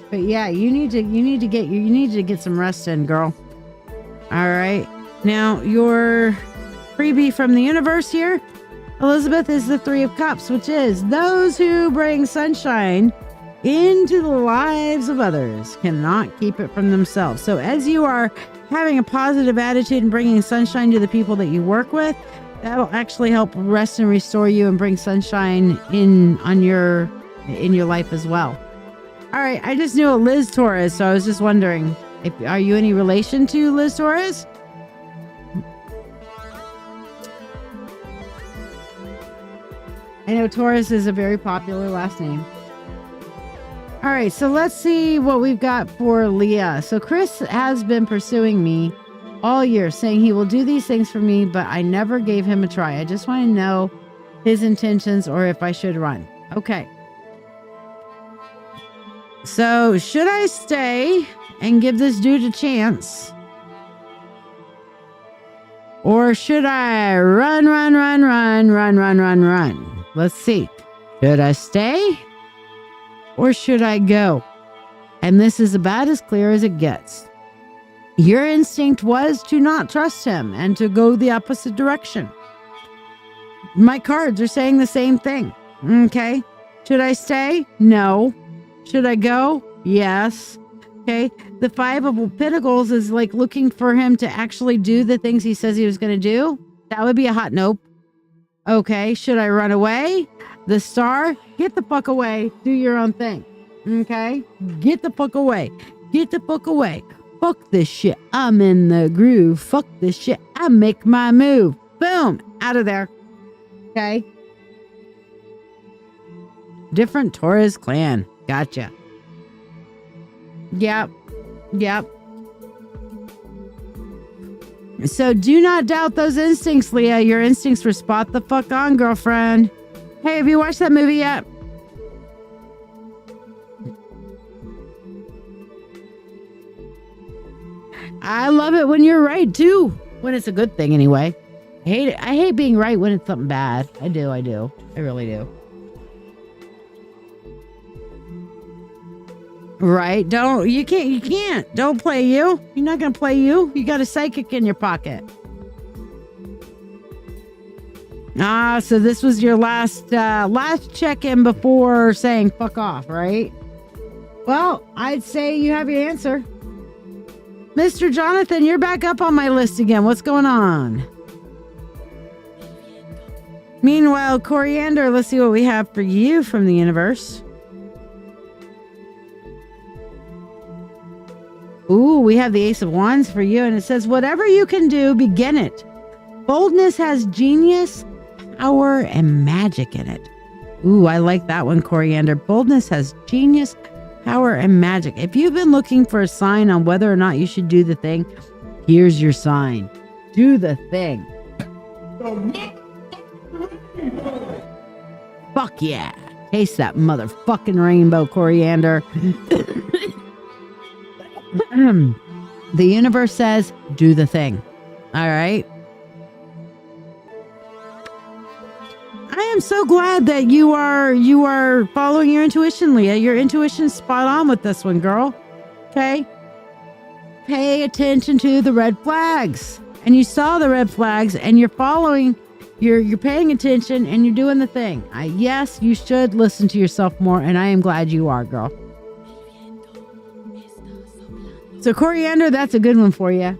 But yeah, you need to get some rest in, girl. All right. Now, your freebie from the universe here, Elizabeth, is the Three of Cups, which is those who bring sunshine into the lives of others cannot keep it from themselves. So as you are having a positive attitude and bringing sunshine to the people that you work with, that'll actually help rest and restore you and bring sunshine in your life as well. All right, I just knew a Liz Torres, so I was just wondering, are you any relation to Liz Torres? I know Torres is a very popular last name. All right, so let's see what we've got for Leah. So Chris has been pursuing me all year, saying he will do these things for me, but I never gave him a try. I just want to know his intentions or if I should run. Okay. So should I stay and give this dude a chance? Or should I run? Let's see. Should I stay? Or should I go? And this is about as clear as it gets. Your instinct was to not trust him and to go the opposite direction. My cards are saying the same thing. Okay. Should I stay? No. Should I go? Yes. Okay. The Five of Pentacles is like looking for him to actually do the things he says he was going to do. That would be a hot nope. Okay. Should I run away? The Star, get the fuck away. Do your own thing. Okay. Get the fuck away. Get the fuck away. Fuck this shit. I'm in the groove. Fuck this shit. I make my move. Boom. Out of there. Okay. Different Taurus clan. Gotcha. Yep. So do not doubt those instincts, Leah. Your instincts were spot the fuck on, girlfriend. Hey, have you watched that movie yet? I love it when you're right, too. When it's a good thing, anyway. I hate it. I hate being right when it's something bad. I do. I really do. Right? You can't. Don't play you. You're not going to play you. You got a psychic in your pocket. So this was your last check-in before saying fuck off, right? Well, I'd say you have your answer. Mr. Jonathan, you're back up on my list again. What's going on? Meanwhile, Coriander, let's see what we have for you from the universe. Ooh, we have the Ace of Wands for you, and it says, whatever you can do, begin it. Boldness has genius, power and magic in it. Ooh, I like that one, Coriander. Boldness has genius, power, and magic. If you've been looking for a sign on whether or not you should do the thing, here's your sign. Do the thing. Fuck yeah. Taste that motherfucking rainbow, Coriander. The universe says, do the thing. All right. I am so glad that you are following your intuition, Leah. Your intuition's spot on with this one, girl. Okay. Pay attention to the red flags. And you saw the red flags and you're following, you're paying attention and you're doing the thing. Yes, you should listen to yourself more, and I am glad you are, girl. So Coriander, that's a good one for you.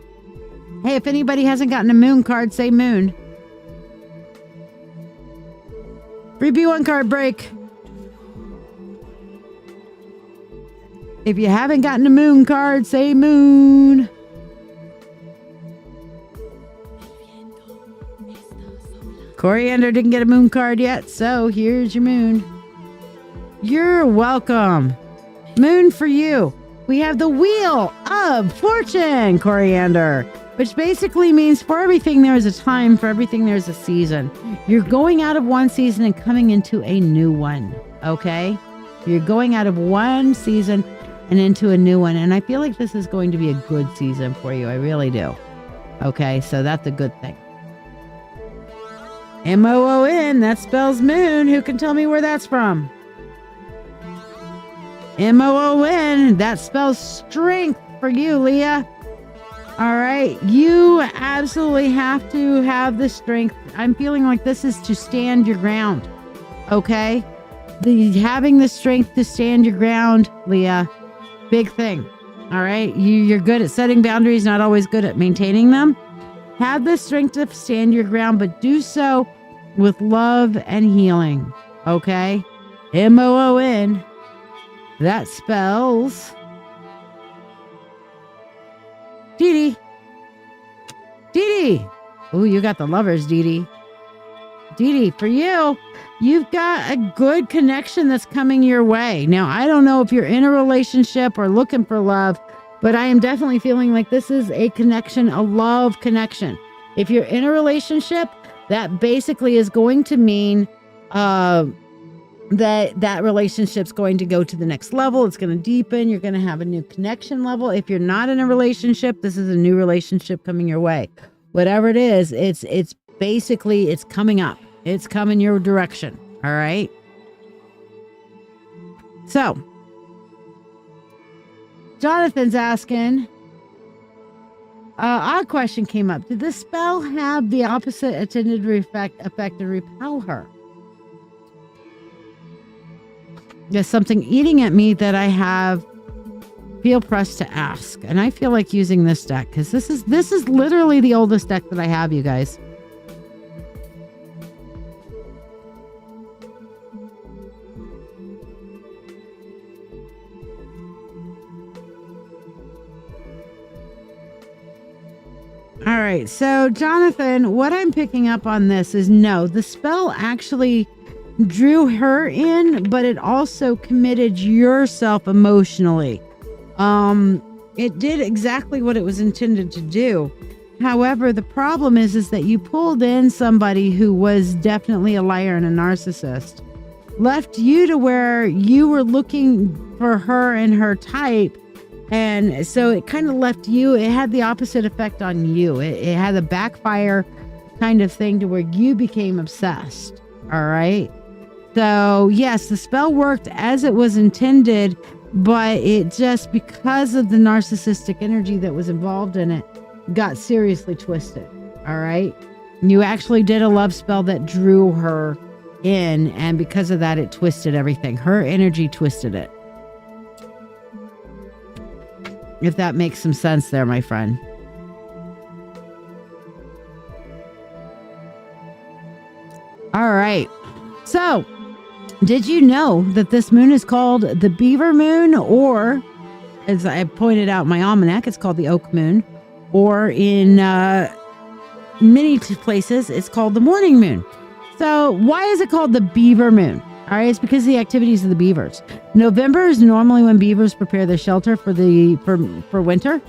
Hey, if anybody hasn't gotten a moon card, say moon. Free B1 card break. If you haven't gotten a moon card, say moon. Coriander didn't get a moon card yet, so here's your moon. You're welcome. Moon for you. We have the Wheel of Fortune, Coriander, which basically means for everything there is a time, for everything there's a season. You're going out of one season and coming into a new one, okay? You're going out of one season and into a new one, and I feel like this is going to be a good season for you. I really do. Okay, so that's a good thing. M-O-O-N, that spells moon. Who can tell me where that's from? M-O-O-N, that spells strength for you, Leah. All right, you absolutely have to have the strength. I'm feeling like this is to stand your ground, okay? Having the strength to stand your ground, Leah, big thing, all right? You're good at setting boundaries, not always good at maintaining them. Have the strength to stand your ground, but do so with love and healing, okay? M-O-O-N, that spells... Dee Dee. Ooh, you got the lovers, Dee Dee. Dee Dee, for you, you've got a good connection that's coming your way. Now, I don't know if you're in a relationship or looking for love, but I am definitely feeling like this is a connection, a love connection. If you're in a relationship, that basically is going to mean that relationship's going to go to the next level. It's going to deepen. You're going to have a new connection level. If you're not in a relationship, this is a new relationship coming your way. Whatever it is, it's basically, it's coming up. It's coming your direction. All right. So Jonathan's asking, odd question came up. Did this spell have the opposite intended effect to repel her? There's something eating at me that I feel pressed to ask. And I feel like using this deck because this is literally the oldest deck that I have, you guys. All right, so Jonathan, what I'm picking up on this is no, the spell actually drew her in, but it also committed yourself emotionally. It did exactly what it was intended to do. However, the problem is that you pulled in somebody who was definitely a liar and a narcissist, left you to where you were looking for her and her type. And so it kind of left you, it had the opposite effect on you. It had a backfire kind of thing to where you became obsessed. All right. So yes, the spell worked as it was intended, but it just, because of the narcissistic energy that was involved in it, got seriously twisted. All right. You actually did a love spell that drew her in. And because of that, it twisted everything. Her energy twisted it. If that makes some sense there, my friend. All right. So, did you know that this moon is called the Beaver Moon, or as I pointed out in my almanac, it's called the Oak Moon, or in many places, it's called the Morning Moon. So why is it called the beaver moon? All right, it's because of the activities of the beavers. November is normally when beavers prepare their shelter for winter.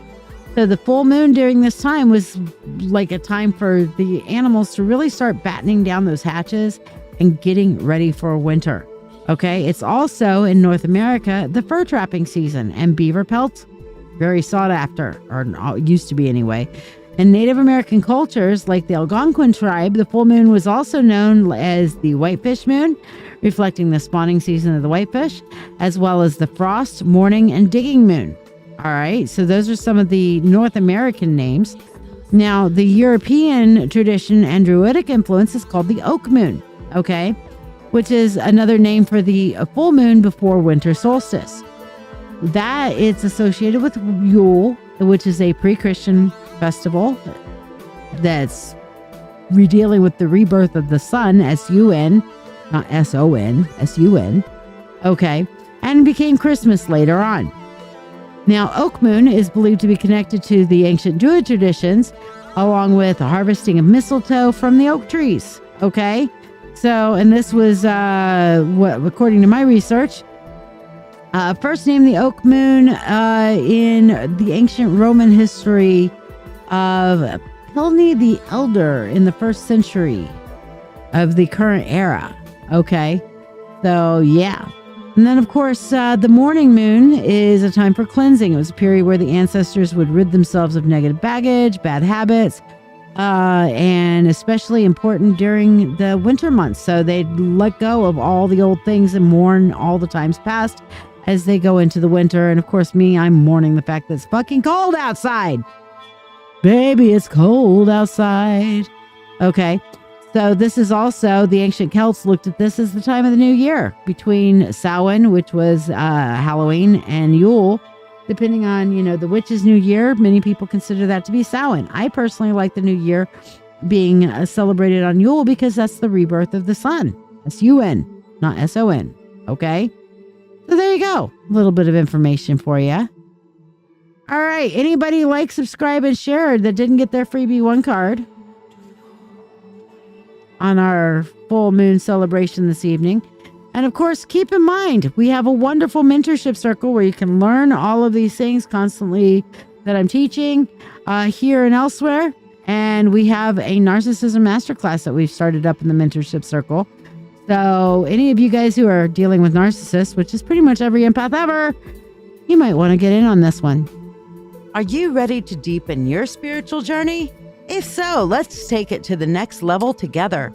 So the full moon during this time was like a time for the animals to really start battening down those hatches and getting ready for winter. Okay, it's also in North America the fur trapping season, and beaver pelts, very sought after, or used to be anyway. In Native American cultures, like the Algonquin tribe, the full moon was also known as the whitefish moon, reflecting the spawning season of the whitefish, as well as the frost, mourning, and digging moon. All right, so those are some of the North American names. Now, the European tradition and Druidic influence is called the oak moon, okay, which is another name for the full moon before winter solstice. That it's associated with Yule, which is a pre-Christian festival that's dealing with the rebirth of the sun, S-U-N, not S-O-N, S-U-N, okay, and became Christmas later on. Now, oak moon is believed to be connected to the ancient Druid traditions, along with the harvesting of mistletoe from the oak trees, okay? So, and this was, according to my research, first named the oak moon in the ancient Roman history of Pliny the Elder in the 1st century of the current era. Okay, so yeah. And then, of course, the morning moon is a time for cleansing. It was a period where the ancestors would rid themselves of negative baggage, bad habits, and especially important during the winter months. So they'd let go of all the old things and mourn all the times past as they go into the winter. And of course, I'm mourning the fact that it's fucking cold outside. Baby, it's cold outside. Okay. So this is also, the ancient Celts looked at this as the time of the new year between Samhain, which was Halloween, and Yule. Depending on, the witch's new year, many people consider that to be Samhain. I personally like the new year being celebrated on Yule because that's the rebirth of the sun. S-U-N, not S-O-N. Okay? So there you go. A little bit of information for you. All right. Anybody like, subscribe, and share that didn't get their freebie 1 card on our full moon celebration this evening? And of course, keep in mind, we have a wonderful mentorship circle where you can learn all of these things constantly that I'm teaching here and elsewhere. And we have a narcissism masterclass that we've started up in the mentorship circle. So any of you guys who are dealing with narcissists, which is pretty much every empath ever, you might want to get in on this one. Are you ready to deepen your spiritual journey? If so, let's take it to the next level together.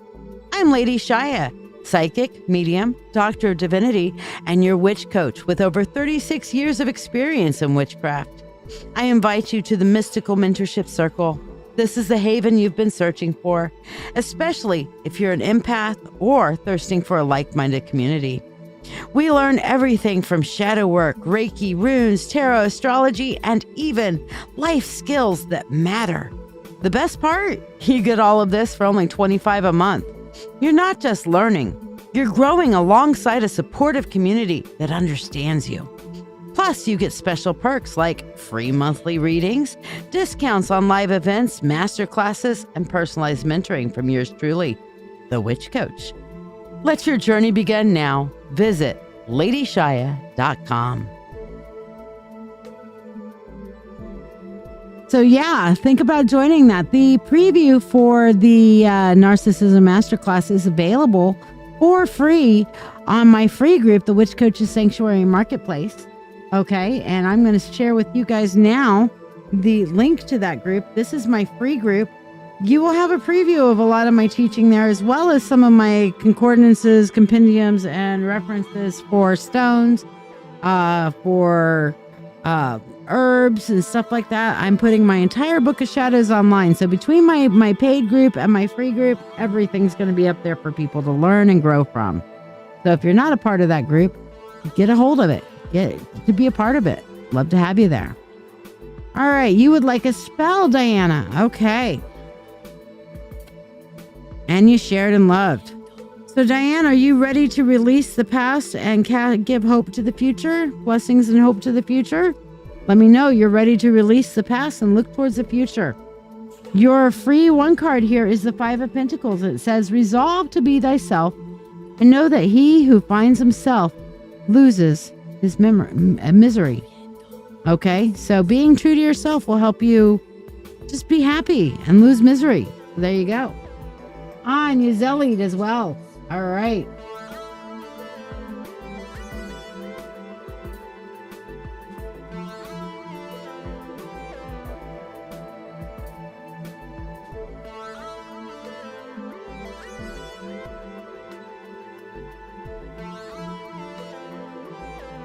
I'm Lady Shiya, psychic, medium, doctor of divinity, and your witch coach with over 36 years of experience in witchcraft. I invite you to the Mystical Mentorship Circle. This is the haven you've been searching for, especially if you're an empath or thirsting for a like-minded community. We learn everything from shadow work, Reiki, runes, tarot, astrology, and even life skills that matter. The best part? You get all of this for only $25 a month. You're not just learning, you're growing alongside a supportive community that understands you. Plus, you get special perks like free monthly readings, discounts on live events, masterclasses, and personalized mentoring from yours truly, the Witch Coach. Let your journey begin now. Visit ladyshiya.com. So yeah, think about joining that. The preview for the Narcissism Masterclass is available for free on my free group, the Witch Coaches Sanctuary Marketplace. Okay, and I'm going to share with you guys now the link to that group. This is my free group. You will have a preview of a lot of my teaching there, as well as some of my concordances, compendiums, and references for stones, for herbs and stuff like that. I'm putting my entire Book of Shadows online. So between my paid group and my free group, everything's going to be up there for people to learn and grow from. So if you're not a part of that group, get a hold of it. Get to be a part of it. Love to have you there. All right. You would like a spell, Diana. Okay. And you shared and loved. So Diane, are you ready to release the past and give hope to the future? Blessings and hope to the future? Let me know you're ready to release the past and look towards the future. Your free one card here is the Five of Pentacles. It says, resolve to be thyself and know that he who finds himself loses his misery. Okay, so being true to yourself will help you just be happy and lose misery. So there you go. And you Zellied as well. All right.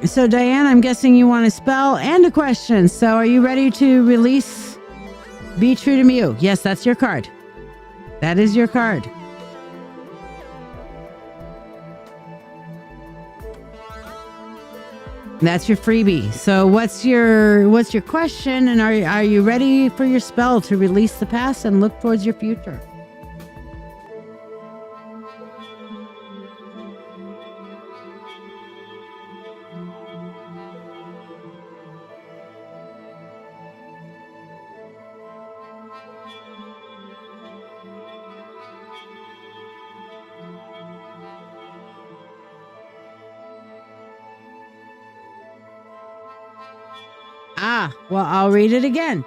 So, Diane, I'm guessing you want a spell and a question. So, are you ready to release Be True to You? Yes, that's your card. That is your card. That's your freebie. So, what's your question? And are you ready for your spell to release the past and look towards your future? Well, I'll read it again.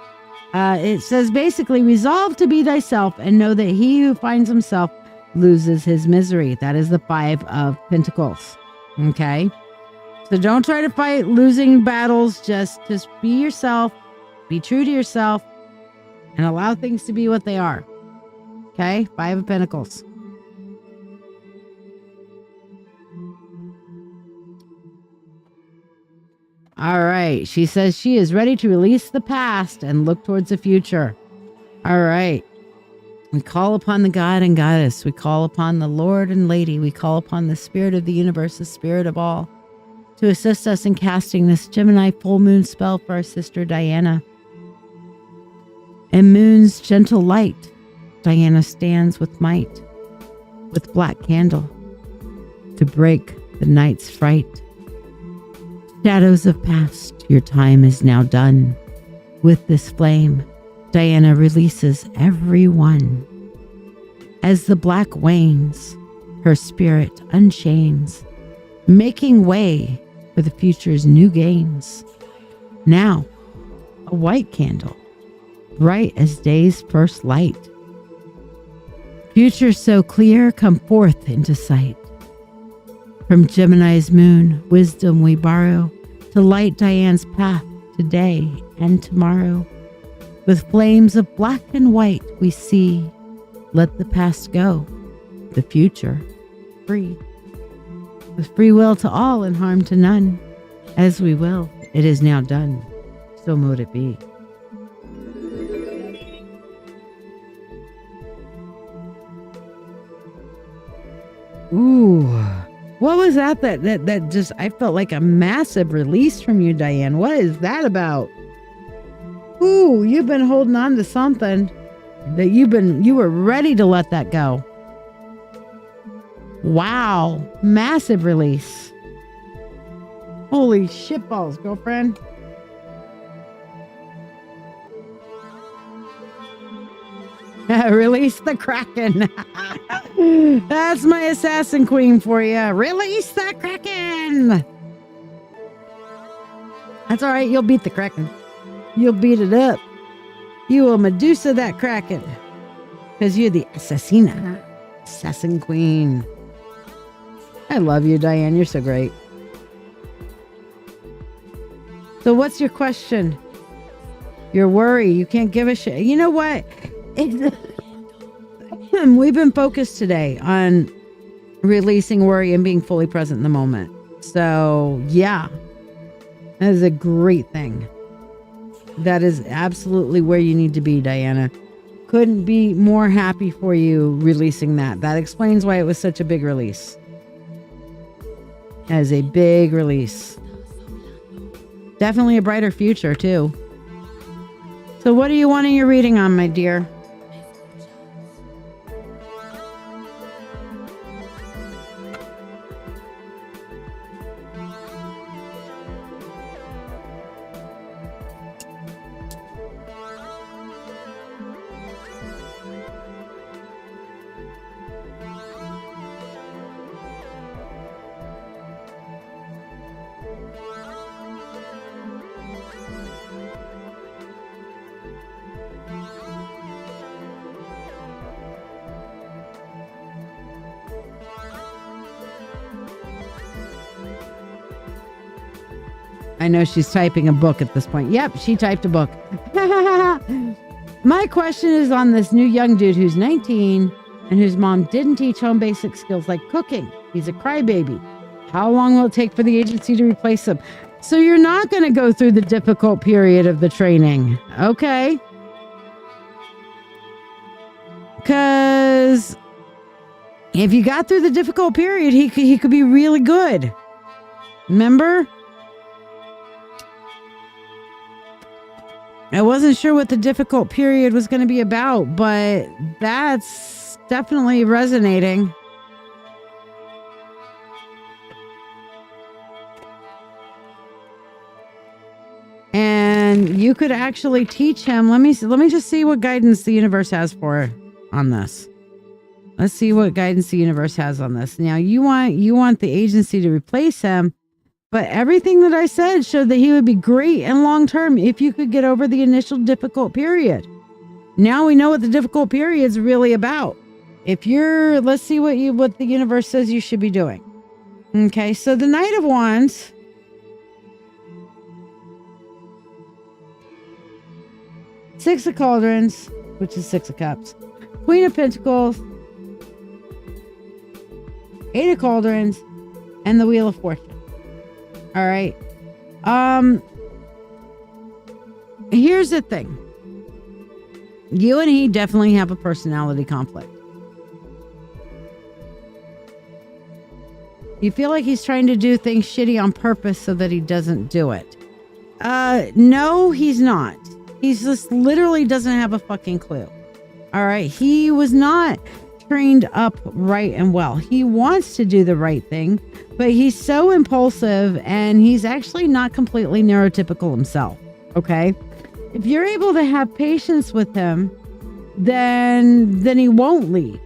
It says basically, resolve to be thyself and know that he who finds himself loses his misery. That is the Five of Pentacles. Okay. So don't try to fight losing battles. Just be yourself, be true to yourself, and allow things to be what they are. Okay. Five of Pentacles. All right. She says she is ready to release the past and look towards the future. All right. We call upon the God and Goddess. We call upon the Lord and Lady. We call upon the Spirit of the universe, the Spirit of all, to assist us in casting this Gemini full moon spell for our sister Diana. In moon's gentle light, Diana stands with might, with black candle, to break the night's fright. Shadows of past, your time is now done. With this flame, Diana releases everyone. As the black wanes, her spirit unchains, making way for the future's new gains. Now, a white candle, bright as day's first light. Future so clear, come forth into sight. From Gemini's moon, wisdom we borrow to light Diane's path today and tomorrow. With flames of black and white we see, let the past go, the future free. With free will to all and harm to none, as we will, it is now done, so mote it be. Ooh, what was that just, I felt like a massive release from you, Diane. What is that about? Ooh, you've been holding on to something that you were ready to let that go. Wow, massive release. Holy shitballs, girlfriend. Release the Kraken. That's my assassin queen for you. Release the Kraken. That's all right. You'll beat the Kraken. You'll beat it up. You will Medusa that Kraken. Because you're the assassina. Assassin queen. I love you, Diane. You're so great. So what's your question? Your worry. You can't give a shit. You know what? We've been focused today on releasing worry and being fully present in the moment. So, yeah, that is a great thing. That is absolutely where you need to be, Diana. Couldn't be more happy for you releasing that. That explains why it was such a big release. That is a big release. Definitely a brighter future, too. So what are you wanting your reading on, my dear? I know she's typing a book at this point. Yep, she typed a book. My question is on this new young dude who's 19 and whose mom didn't teach home basic skills like cooking. He's a crybaby. How long will it take for the agency to replace him? So you're not going to go through the difficult period of the training. Okay. Because if you got through the difficult period, he could be really good. Remember? I wasn't sure what the difficult period was going to be about, but that's definitely resonating. And you could actually teach him. Let me just see what guidance the universe has for on this. Let's see what guidance the universe has on this. Now you want the agency to replace him. But everything that I said showed that he would be great and long-term if you could get over the initial difficult period. Now we know what the difficult period is really about. Let's see what the universe says you should be doing. Okay, so the Knight of Wands. Six of Cauldrons, which is Six of Cups. Queen of Pentacles. Eight of Cauldrons. And the Wheel of Fortune. All right. Here's the thing. You and he definitely have a personality conflict. You feel like he's trying to do things shitty on purpose so that he doesn't do it. No, he's not. He's just literally doesn't have a fucking clue. All right. He was not trained up right and well. He wants to do the right thing, but he's so impulsive and he's actually not completely neurotypical himself. Okay. If you're able to have patience with him, then he won't leave.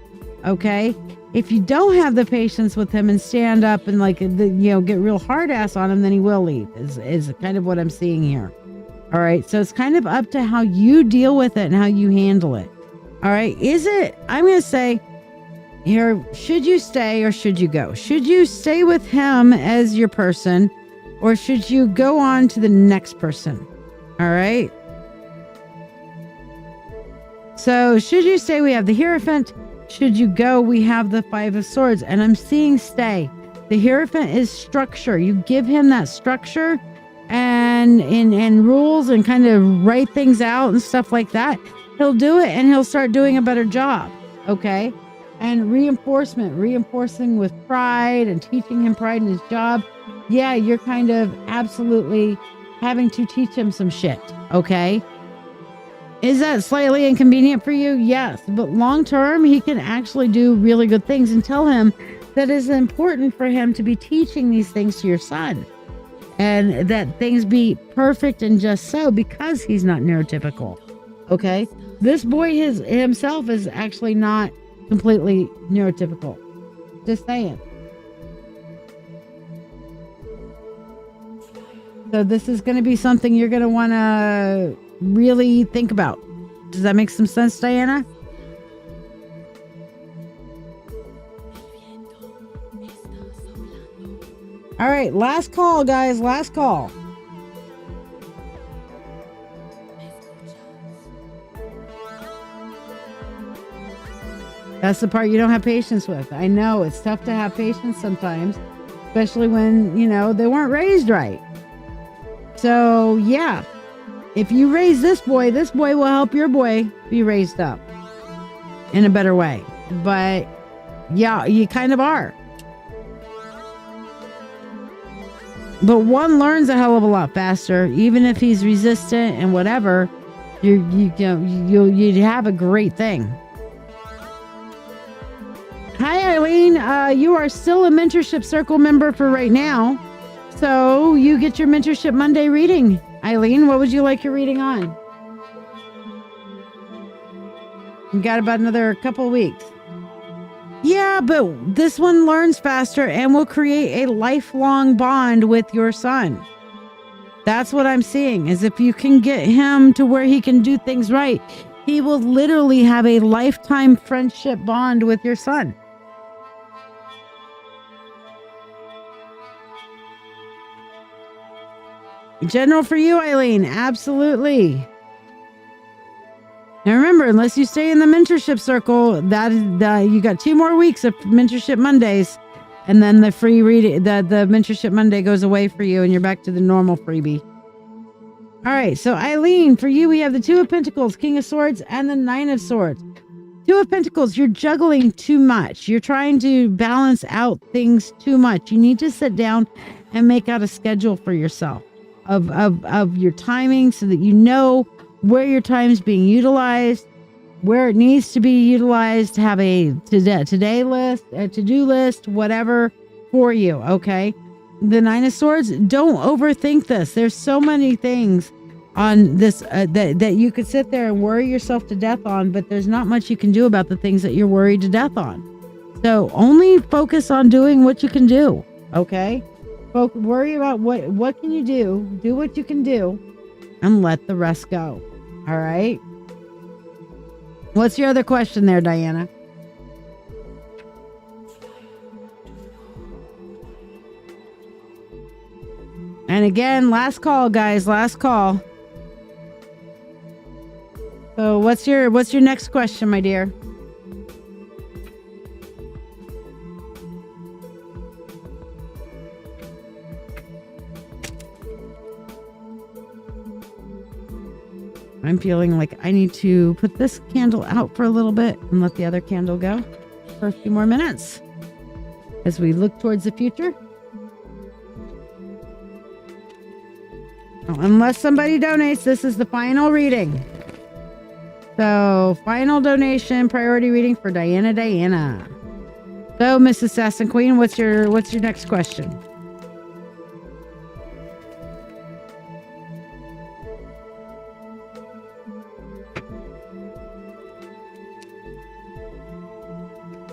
Okay. If you don't have the patience with him and stand up and get real hard ass on him, then he will leave is kind of what I'm seeing here. All right. So it's kind of up to how you deal with it and how you handle it. All right. I'm going to say, here, should you stay or should you go? Should you stay with him as your person or should you go on to the next person? All right. So should you stay? We have the Hierophant. Should you go? We have the Five of Swords and I'm seeing stay. The Hierophant is structure. You give him that structure and rules and kind of write things out and stuff like that. He'll do it and he'll start doing a better job. Okay. And reinforcing with pride and teaching him pride in his job. Yeah, you're kind of absolutely having to teach him some shit. Okay. Is that slightly inconvenient for you? Yes. But long term, he can actually do really good things, and tell him that it's important for him to be teaching these things to your son. And that things be perfect and just so because he's not neurotypical. Okay. This boy himself is actually not completely neurotypical. Just saying. So this is going to be something you're going to want to really think about. Does that make some sense, Diana? All right, last call, guys. Last call. That's the part you don't have patience with. I know it's tough to have patience sometimes, especially when, they weren't raised right. So, yeah, if you raise this boy will help your boy be raised up in a better way. But, yeah, you kind of are. But one learns a hell of a lot faster, even if he's resistant and whatever. You'd have a great thing. Hi, Eileen. You are still a Mentorship Circle member for right now. So you get your Mentorship Monday reading. Eileen, what would you like your reading on? You got about another couple weeks. Yeah, but this one learns faster and will create a lifelong bond with your son. That's what I'm seeing, is if you can get him to where he can do things right, he will literally have a lifetime friendship bond with your son. General for you, Eileen. Absolutely. Now remember, unless you stay in the mentorship circle, that is you got 2 more weeks of mentorship Mondays, and then the free reading, the mentorship Monday goes away for you, and you're back to the normal freebie. All right, so Eileen, for you, we have the 2 of Pentacles, King of Swords, and the 9 of Swords. 2 of Pentacles, you're juggling too much. You're trying to balance out things too much. You need to sit down and make out a schedule for yourself of your timing so that you know where your time is being utilized, where it needs to be utilized, to have a today list, a to-do list, whatever for you, okay? The 9 of Swords, don't overthink this. There's so many things on this that you could sit there and worry yourself to death on, but there's not much you can do about the things that you're worried to death on. So only focus on doing what you can do, okay? Worry about what can you do what you can do, and let the rest go. All right. What's your other question there, Diana? And again, last call, guys, last call. So what's your next question, my dear? I'm feeling like I need to put this candle out for a little bit and let the other candle go for a few more minutes as we look towards the future. Unless somebody donates, this is the final reading. So, final donation, priority reading for Diana. So, Miss Assassin Queen, what's your next question?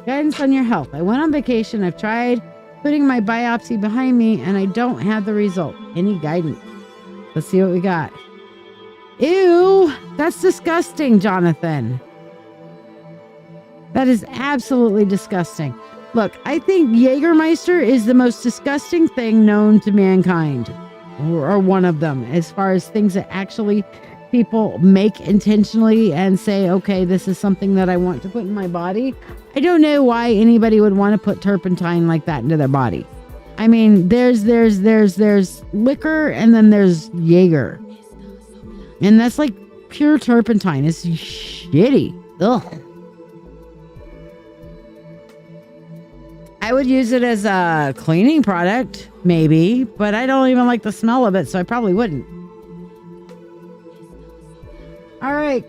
Guidance on your health. I went on vacation. I've tried putting my biopsy behind me and I don't have the result. Any guidance? Let's see what we got. Ew, that's disgusting, Jonathan. That is absolutely disgusting. Look, I think Jägermeister is the most disgusting thing known to mankind, or one of them, as far as things that actually people make intentionally and say, okay, this is something that I want to put in my body. I don't know why anybody would want to put turpentine like that into their body. I mean, there's liquor and then there's Jaeger. And that's like pure turpentine. It's shitty. Ugh. I would use it as a cleaning product, maybe, but I don't even like the smell of it, so I probably wouldn't. All right,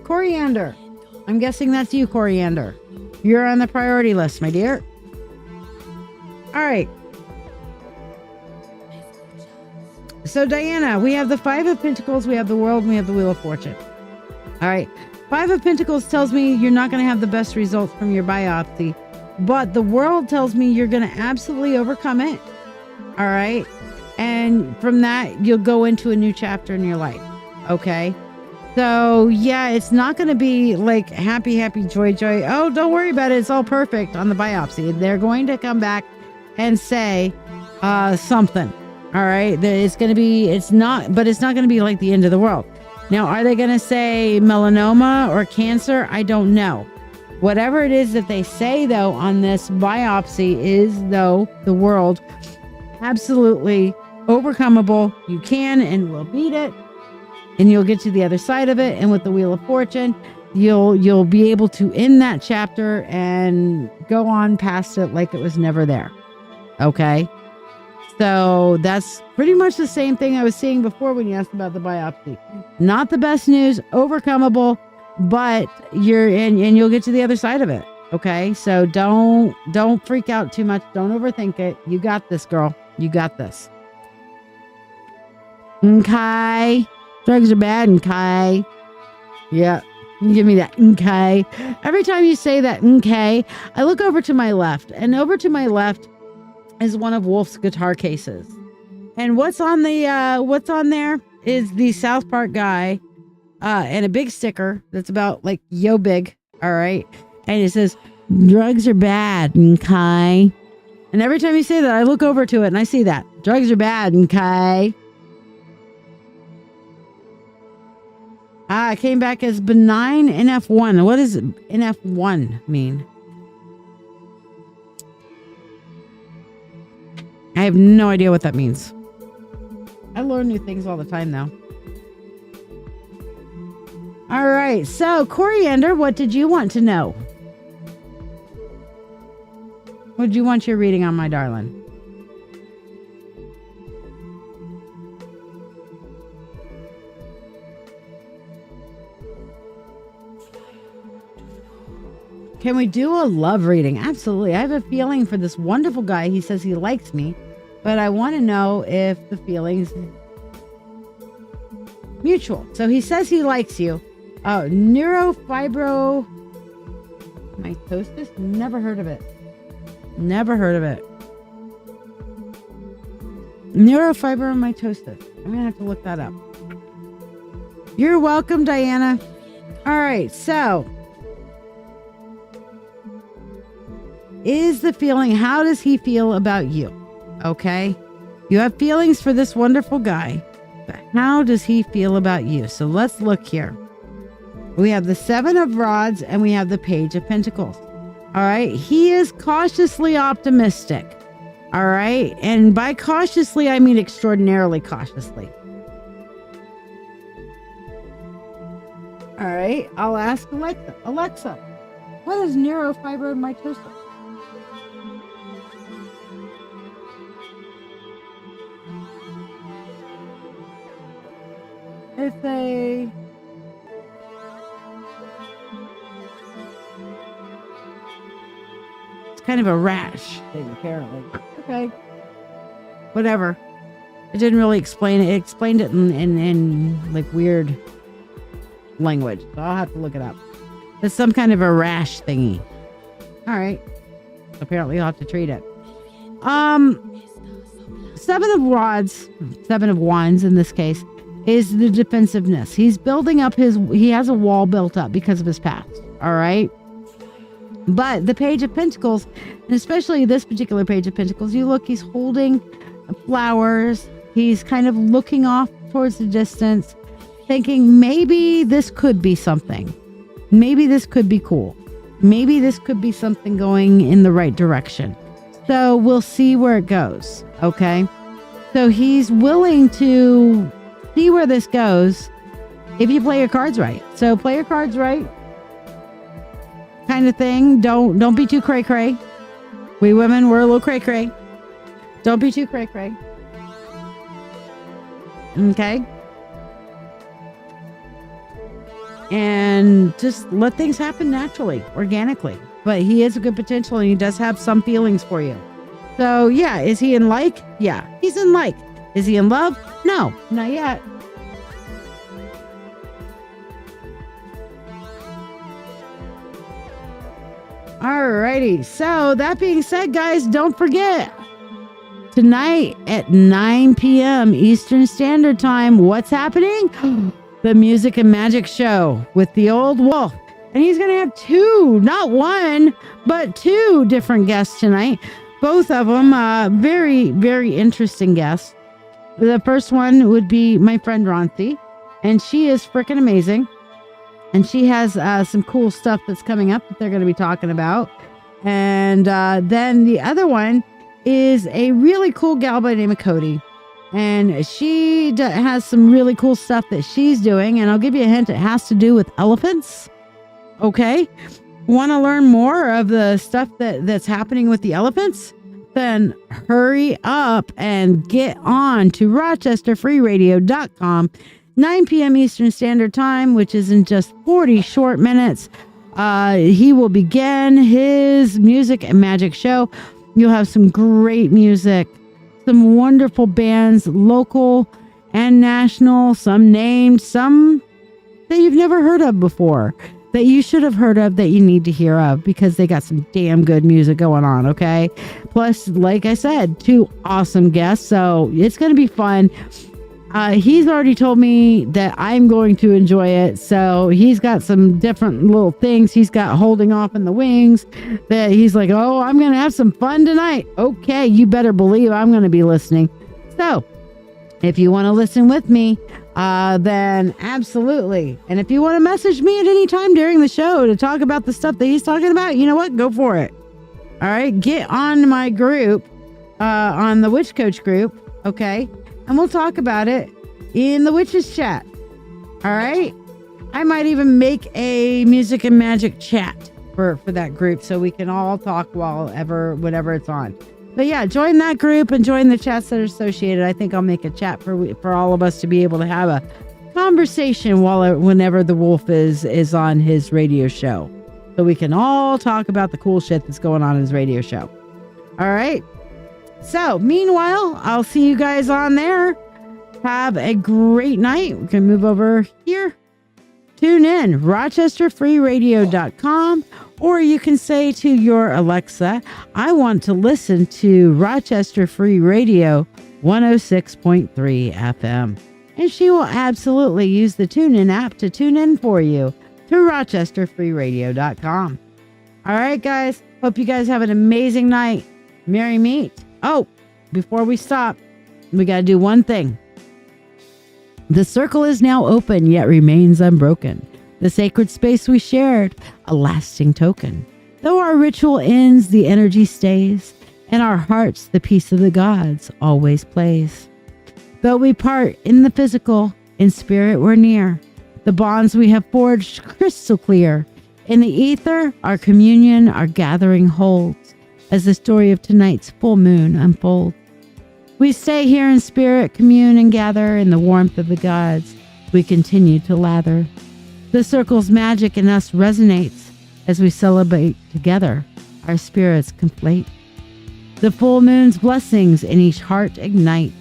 coriander. I'm guessing that's you, Coriander. You're on the priority list, my dear. All right. So, Diana, we have the 5 of Pentacles, we have the World, and we have the Wheel of Fortune. All right. 5 of Pentacles tells me you're not going to have the best results from your biopsy, but the World tells me you're going to absolutely overcome it. All right. And from that, you'll go into a new chapter in your life. Okay. So, yeah, it's not going to be like happy, joy. Oh, don't worry about it. It's all perfect on the biopsy. They're going to come back and say something. All right. It's not going to be like the end of the world. Now, are they going to say melanoma or cancer? I don't know. Whatever it is that they say, though, on this biopsy is, though, the World absolutely overcomable. You can and will beat it. And you'll get to the other side of it. And with the Wheel of Fortune, you'll be able to end that chapter and go on past it like it was never there. Okay? So that's pretty much the same thing I was seeing before when you asked about the biopsy. Not the best news, overcomable, but you'll get to the other side of it. Okay? So don't freak out too much. Don't overthink it. You got this, girl. You got this. Okay. Drugs are bad, okay. Yeah, give me that, okay. Every time you say that, okay, I look over to my left, and over to my left is one of Wolf's guitar cases. And what's on there is the South Park guy, and a big sticker that's about like yo big, all right. And it says, drugs are bad, okay. And every time you say that, I look over to it and I see that. Drugs are bad, okay? It came back as benign NF1. What does NF1 mean? I have no idea what that means. I learn new things all the time, though. All right. So, Coriander, what did you want to know? What did you want your reading on, my darling? Can we do a love reading? Absolutely. I have a feeling for this wonderful guy. He says he likes me, but I want to know if the feeling's mutual. So he says he likes you. Neurofibromatosis? Never heard of it. Never heard of it. Neurofibromatosis. I'm going to have to look that up. You're welcome, Diana. All right, so is the feeling, how does he feel about you? Okay. You have feelings for this wonderful guy, but how does he feel about you? So let's look here. We have the 7 of Rods and we have the Page of Pentacles. All right. He is cautiously optimistic. All right. And by cautiously, I mean extraordinarily cautiously. All right. I'll ask Alexa. Alexa, what is neurofibromatosis? It's kind of a rash thing, apparently. Okay. Whatever. It didn't really explain it. It explained it in like weird language. So I'll have to look it up. It's some kind of a rash thingy. All right. Apparently you'll have to treat it. 7 of Rods, 7 of Wands in this case, is the defensiveness. He's building up he has a wall built up because of his past. All right. But the Page of Pentacles, and especially this particular Page of Pentacles, you look, he's holding flowers. He's kind of looking off towards the distance, thinking maybe this could be something. Maybe this could be cool. Maybe this could be something going in the right direction. So we'll see where it goes. Okay. So he's willing to see where this goes if you play your cards right. So play your cards right, kind of thing. Don't be too cray cray. We women, we're a little cray cray. Don't be too cray cray. Okay. And just let things happen naturally, organically. But he is a good potential and he does have some feelings for you. So yeah, is he in like? Yeah, he's in like. Is he in love? No, not yet. Alrighty. So that being said, guys, don't forget tonight at 9 p.m. Eastern Standard Time, what's happening? The Music and Magic Show with the Old Wolf. And he's going to have 2, not 1, but 2 different guests tonight. Both of them very, very interesting guests. The first one would be my friend Ronthi, and she is freaking amazing. And she has some cool stuff that's coming up that they're going to be talking about. And then the other one is a really cool gal by the name of Cody. And she has some really cool stuff that she's doing. And I'll give you a hint. It has to do with elephants. Okay. Want to learn more of the stuff that's happening with the elephants? Then hurry up and get on to rochesterfreeradio.com. 9 p.m. Eastern Standard Time, which is in just 40 short minutes. He will begin his Music and Magic Show. You'll have some great music, some wonderful bands, local and national, some named, some that you've never heard of before, that you should have heard of, that you need to hear of, because they got some damn good music going on, okay? Plus, like I said, 2 awesome guests, so it's going to be fun. He's already told me that I'm going to enjoy it. So he's got some different little things he's got holding off in the wings that he's like, oh, I'm going to have some fun tonight. Okay, you better believe I'm going to be listening. So if you want to listen with me, then absolutely. And if you want to message me at any time during the show to talk about the stuff that he's talking about, you know what? Go for it. All right. Get on my group, on the Witch Coach group. Okay. And we'll talk about it in the Witches chat. All right. I might even make a music and magic chat for that group so we can all talk whenever it's on. But yeah, join that group and join the chats that are associated. I think I'll make a chat for all of us to be able to have a conversation whenever the wolf is on his radio show. So we can all talk about the cool shit that's going on in his radio show. All right. So, meanwhile, I'll see you guys on there. Have a great night. We can move over here. Tune in, rochesterfreeradio.com, or you can say to your Alexa, I want to listen to Rochester Free Radio 106.3 FM. And she will absolutely use the TuneIn app to tune in for you to rochesterfreeradio.com. All right, guys. Hope you guys have an amazing night. Merry meet. Oh, before we stop, we got to do one thing. The circle is now open, yet remains unbroken. The sacred space we shared, a lasting token. Though our ritual ends, the energy stays. In our hearts, the peace of the gods always plays. Though we part in the physical, in spirit we're near. The bonds we have forged crystal clear. In the ether, our communion, our gathering holds. As the story of tonight's full moon unfolds. We stay here in spirit, commune and gather in the warmth of the gods. We continue to lather. The circle's magic in us resonates as we celebrate together. Our spirits conflate. The full moon's blessings in each heart ignite,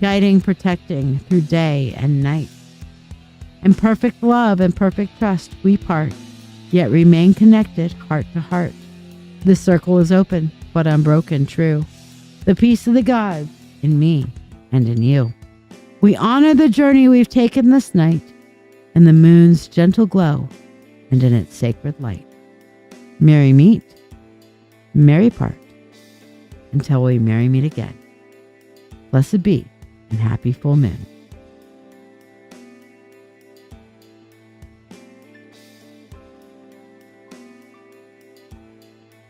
guiding, protecting through day and night. In perfect love and perfect trust we part, yet remain connected heart to heart. The circle is open, but unbroken true. The peace of the gods in me and in you. We honor the journey we've taken this night, and the moon's gentle glow, and in its sacred light. Merry meet, merry part, until we merry meet again. Blessed be, and happy full moon.